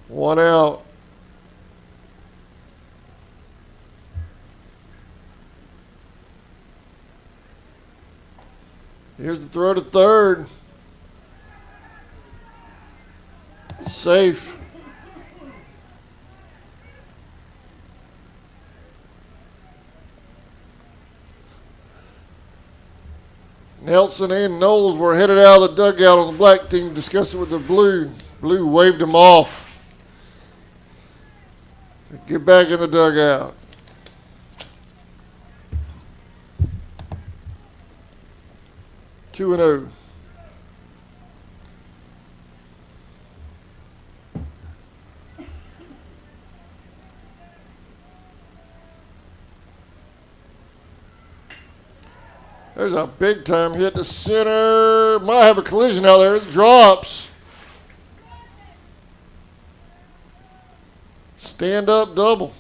1 out. Here's the throw to third. Safe. Nelson and Knowles were headed out of the dugout on the black team discussing with the blue. Blue waved them off. Get back in the dugout. Two and 0. There's a big time hit to center. Might have a collision out there. It drops. Stand up double.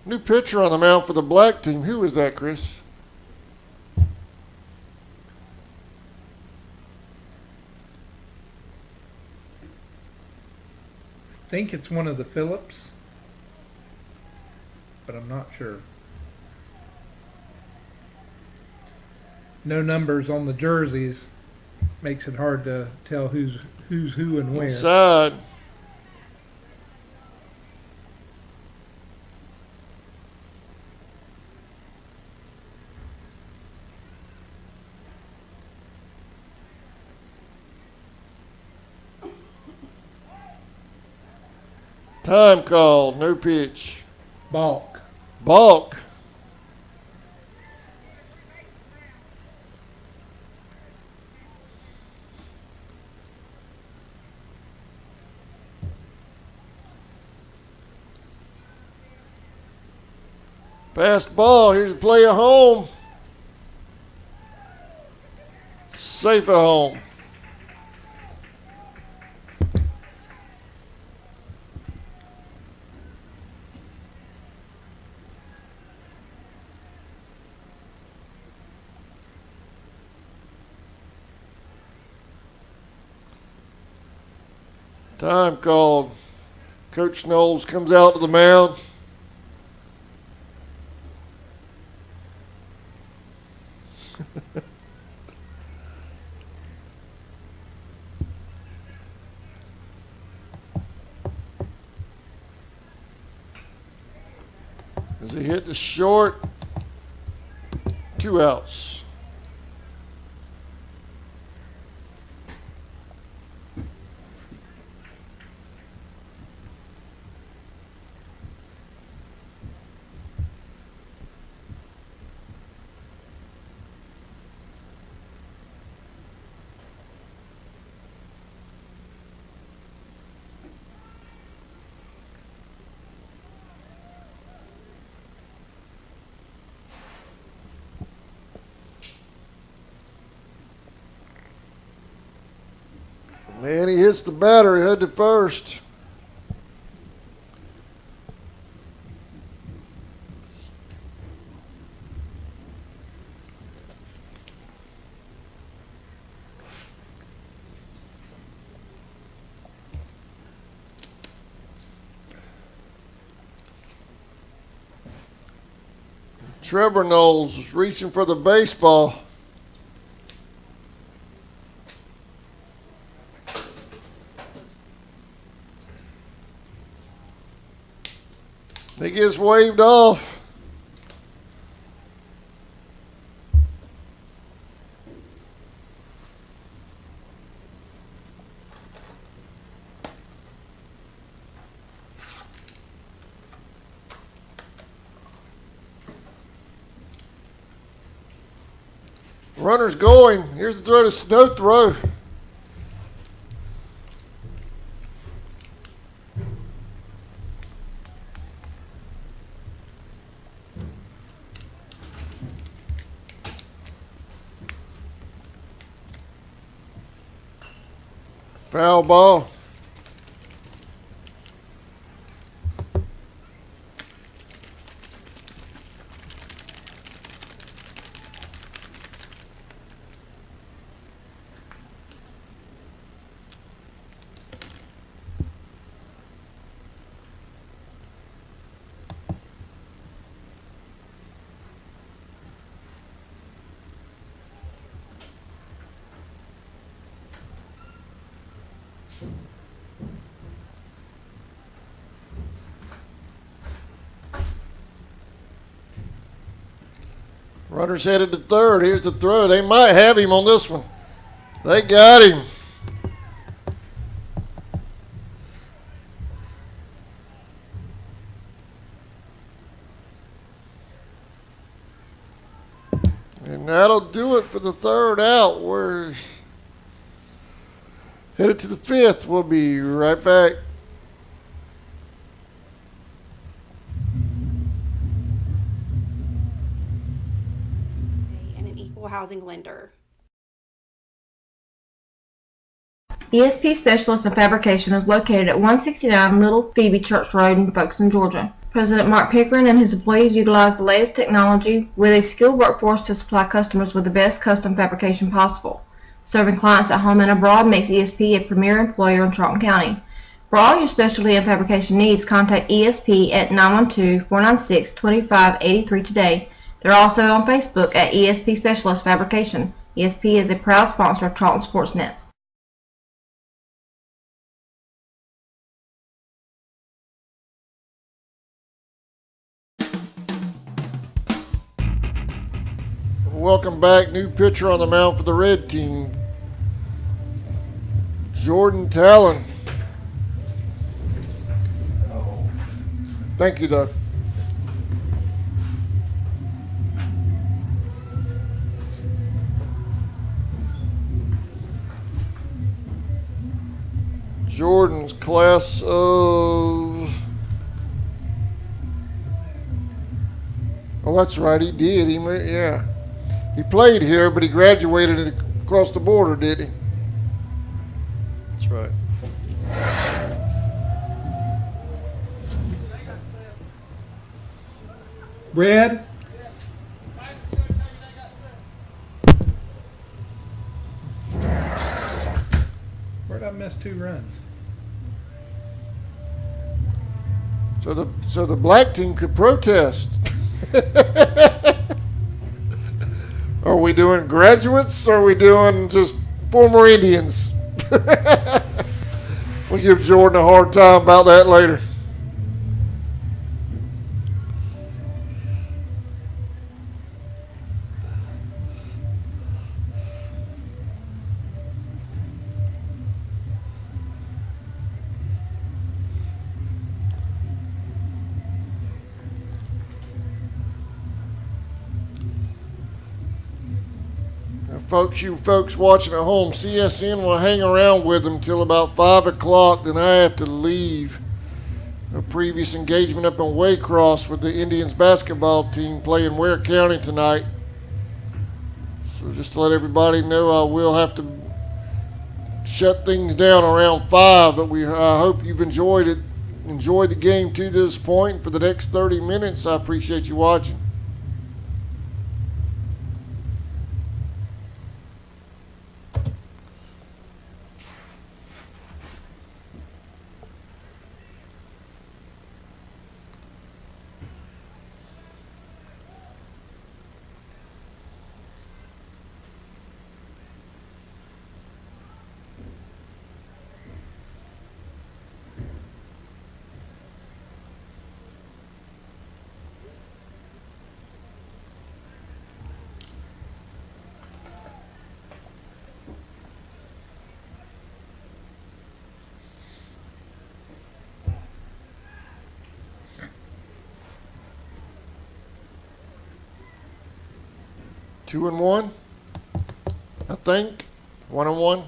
New pitcher on the mound for the black team. Who is that, Chris? I think it's one of the Phillips, but I'm not sure. No numbers on the jerseys makes it hard to tell who's who and where. Inside. Time called. No pitch. Balk. Balk. Fast ball. Here's a play at home. Safe at home. Time called. Coach Knowles comes out to the mound. As he hit the short, 2 outs. Man, he hits the batter, head to first. Trevor Knowles is reaching for the baseball. He gets waved off. Runner's going. Here's the throw to Snow throw. Foul ball. Runner's headed to third. Here's the throw. They might have him on this one. They got him. And that'll do it for the third out. We're headed to the fifth. We'll be right back. And an equal housing lender. ESP Specialist in Fabrication is located at 169 Little Phoebe Church Road in Folkestone, Georgia. President Mark Pickering and his employees utilize the latest technology with a skilled workforce to supply customers with the best custom fabrication possible. Serving clients at home and abroad makes ESP a premier employer in Charlton County. For all your specialty and fabrication needs, contact ESP at 912-496-2583 today. They're also on Facebook at ESP Specialist Fabrication. ESP is a proud sponsor of Charlton Sportsnet. Welcome back. New pitcher on the mound for the red team, Jordan Talon. Thank you, Doug. Jordan's class of... Oh, that's right, he did. Yeah. He played here, but he graduated across the border, did he? That's right. Brad? Where'd I miss 2 runs? So the black team could protest. Are we doing graduates or are we doing just former Indians? We'll give Jordan a hard time about that later. You folks watching at home, CSN will hang around with them till about 5 o'clock. Then I have to leave. A previous engagement up in Waycross with the Indians basketball team playing Ware County tonight. So just to let everybody know, I will have to shut things down around 5. But I hope you've enjoyed the game to this point. For the next 30 minutes, I appreciate you watching. Two and one, I think. 1-1.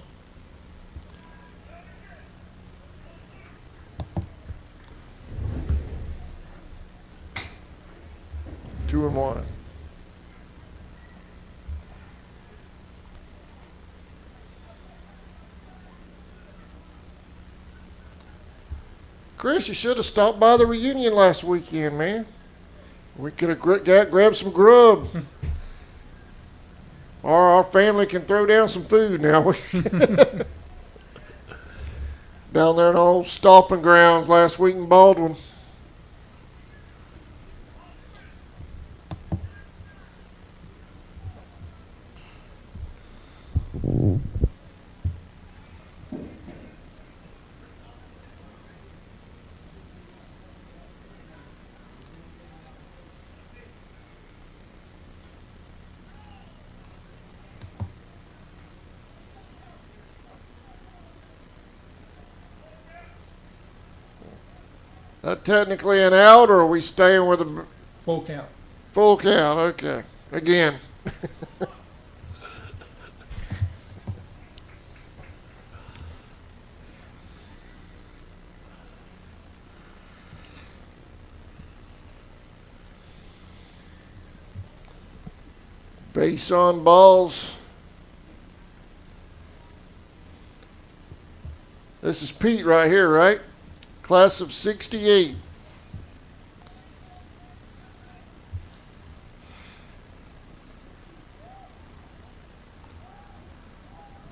Two and one. Chris, you should have stopped by the reunion last weekend, man. We could have grabbed some grub. Or our family can throw down some food now. Down there in the old stomping grounds last week in Baldwin. That technically an out, or are we staying with a Full count. full count? Okay. Again. Base on balls. This is Pete right here, right? Class of 68.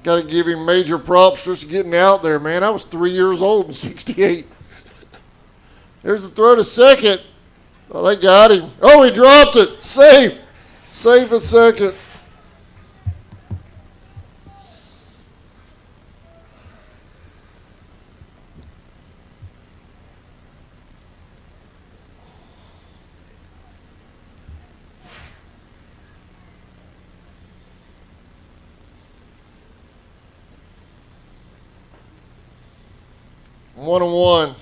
Got to give him major props for just getting out there, man. I was 3 years old in 68. There's the throw to second. Oh, they got him. Oh, he dropped it. Safe. Safe at second. One and one.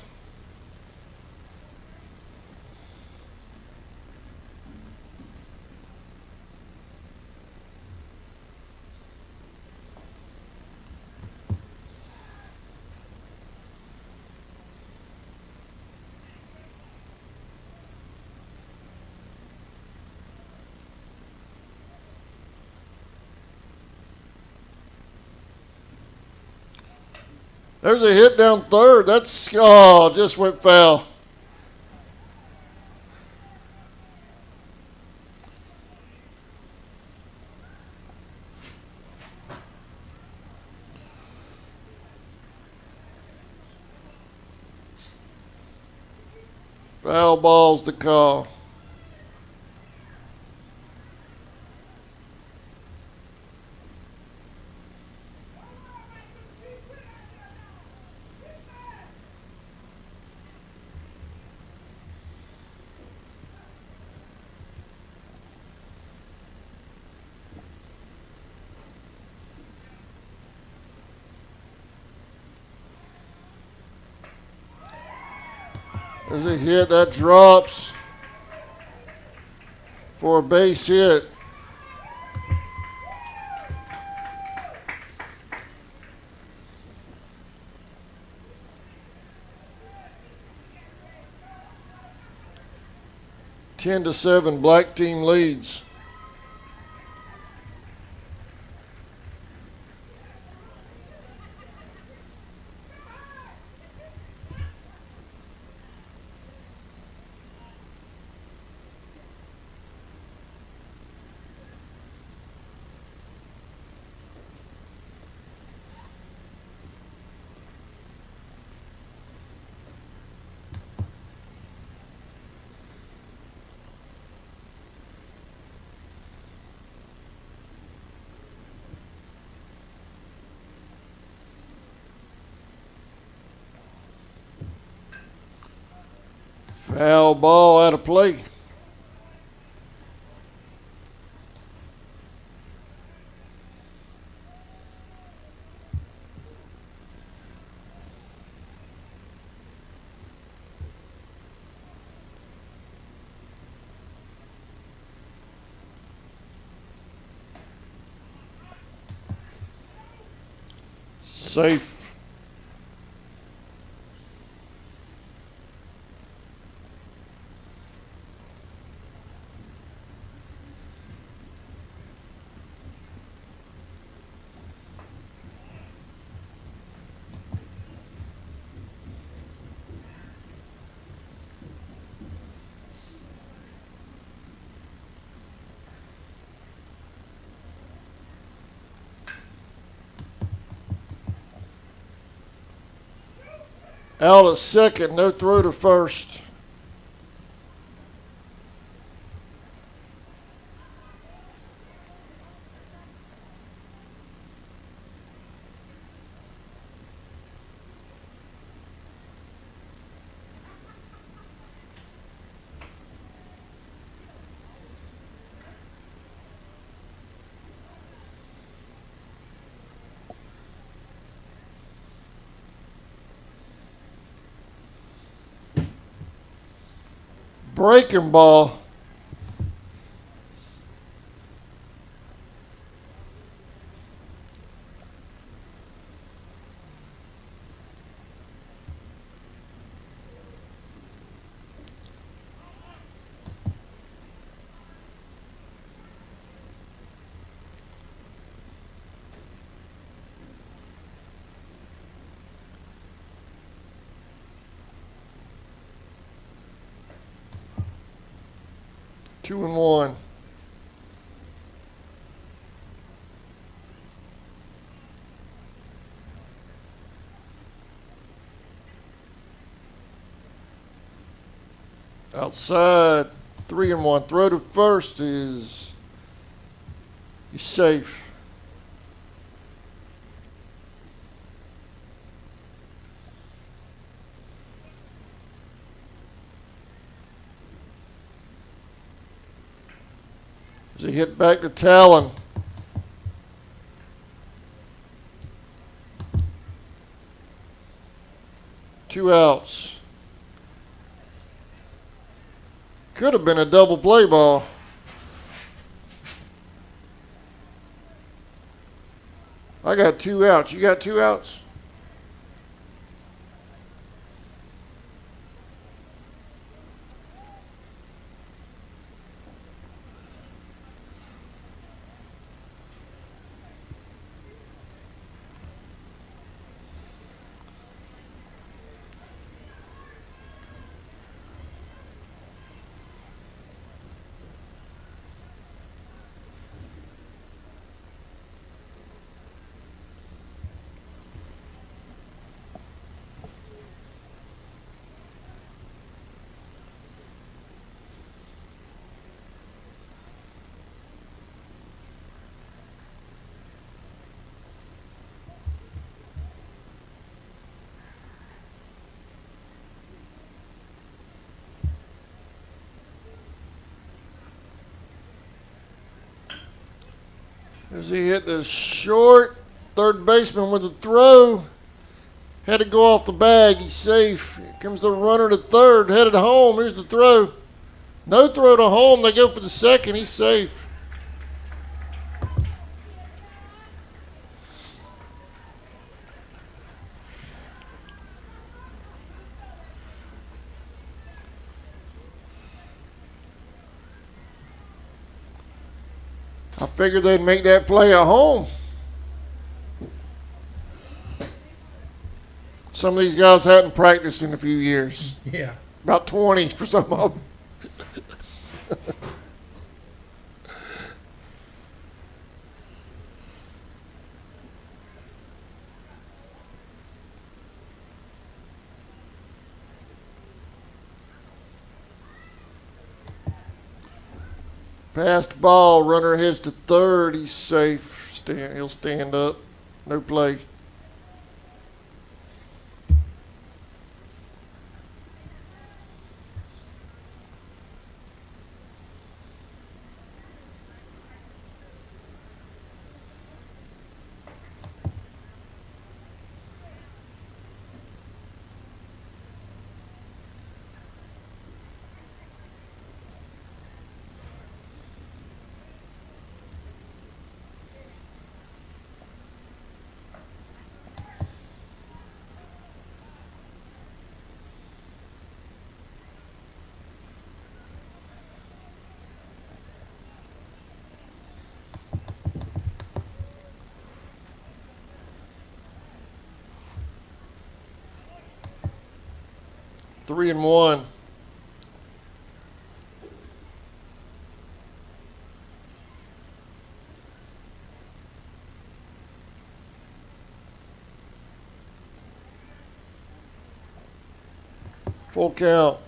There's a hit down third. That's, oh, just went foul. Foul ball's the call. There's a hit that drops for a base hit. Ten to 7, black team leads. Foul ball out of play. Safe. Out at second, no throw to first. Breaking ball. Two and one. Outside, 3-1. Throw to first is safe. As he hit back to Talon. Two outs. Could have been a double play ball. I got two outs. You got two outs? As he hit the short, third baseman with a throw. Had to go off the bag. He's safe. Here comes the runner to third, headed home. Here's the throw. No throw to home. They go for the second. He's safe. I figured they'd make that play at home. Some of these guys hadn't practiced in a few years. Yeah. About 20 for some of them. 'Passed ball, runner heads to third. He's safe. He'll stand up. No play. Three and one. Full count.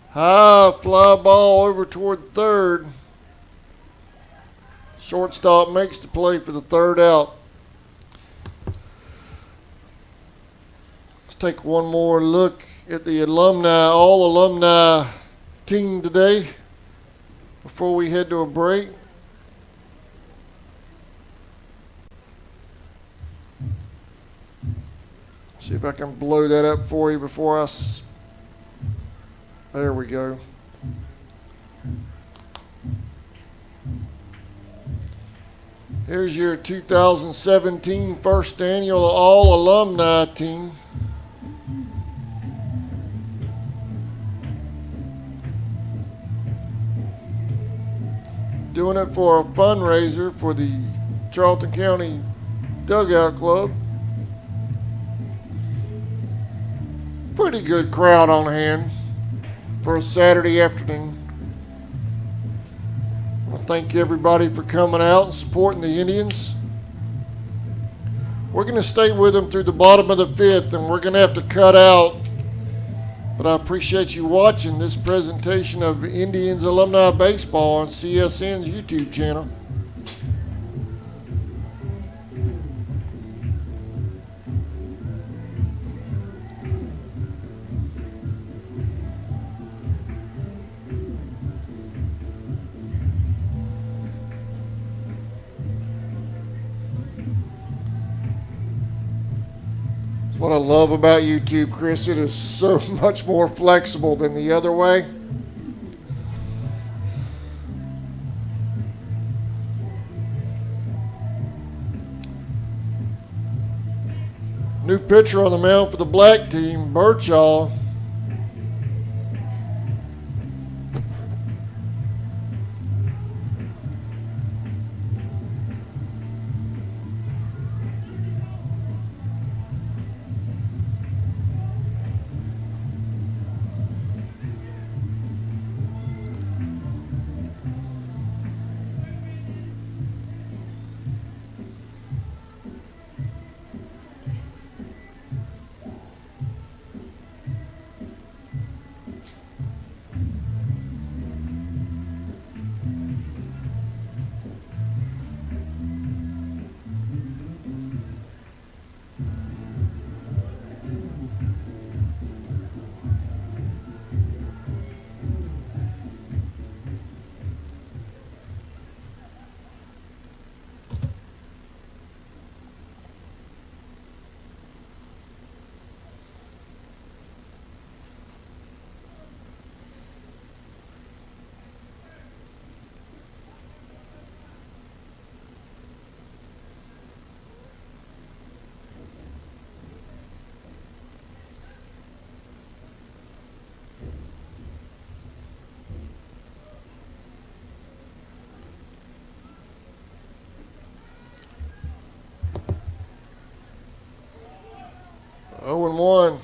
High fly ball over toward third. Shortstop makes the play for the third out. Let's take one more look at the alumni, all alumni team today before we head to a break. See if I can blow that up for you before I. There we go. Here's your 2017 first annual all alumni team. Doing it for a fundraiser for the Charlton County Dugout Club. Pretty good crowd on hand for a Saturday afternoon. I want to thank everybody for coming out and supporting the Indians. We're going to stay with them through the bottom of the fifth, and we're going to have to cut out. But I appreciate you watching this presentation of Indians Alumni Baseball on CSN's YouTube channel. What I love about YouTube, Chris, it is so much more flexible than the other way. New pitcher on the mound for the black team, Birchall. Oh and 1.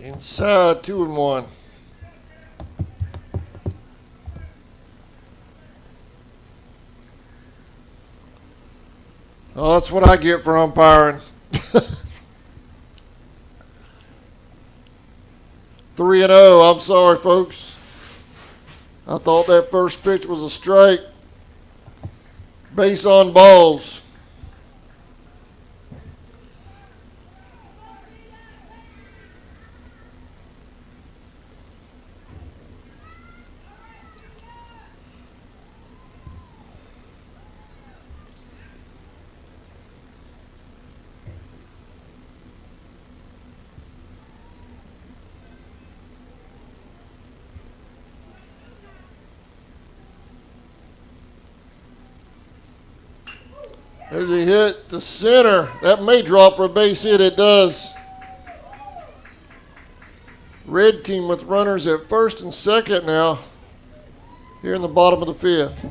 Inside 2 and 1. Oh, that's what I get for umpiring. 3-0. I'm sorry, folks. I thought that first pitch was a strike. Base on balls. There's a hit to center. That may drop for a base hit. It does. Red team with runners at first and second now. Here in the bottom of the fifth.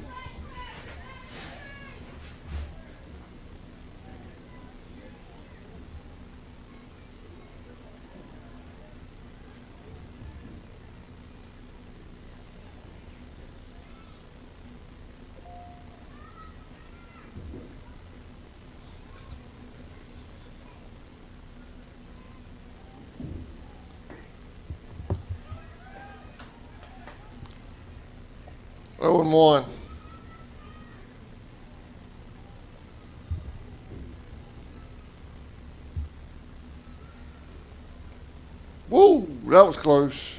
Oh and 1. Woo, that was close.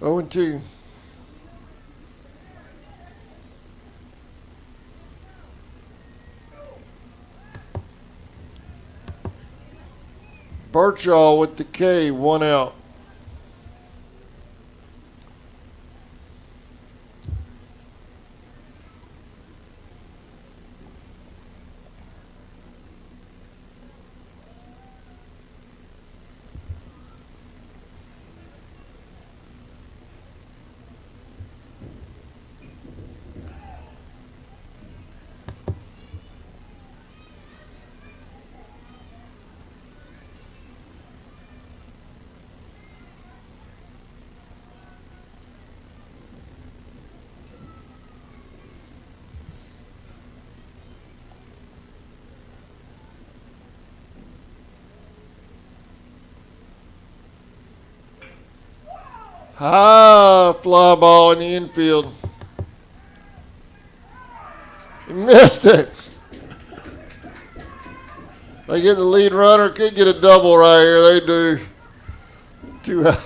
Oh and 2. Birchall with the K, 1 out. High fly ball in the infield. He missed it. They get the lead runner, could get a double right here. They do. 2 out.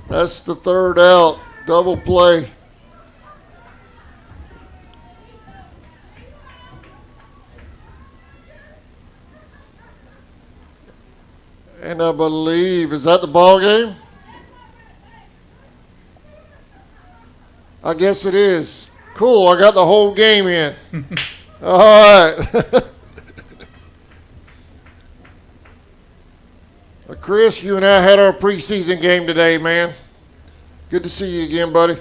That's the 3rd out. Double play. And I believe, is that the ball game? I guess it is. Cool, I got the whole game in. All right. Chris, you and I had our preseason game today, man. Good to see you again, buddy.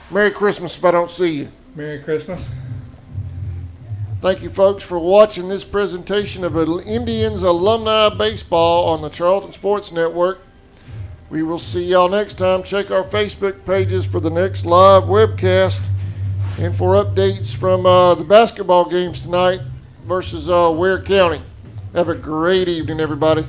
Merry Christmas if I don't see you. Merry Christmas. Thank you, folks, for watching this presentation of Indians Alumni Baseball on the Charlton Sports Network. We will see y'all next time. Check our Facebook pages for the next live webcast and for updates from the basketball games tonight versus Ware County. Have a great evening, everybody.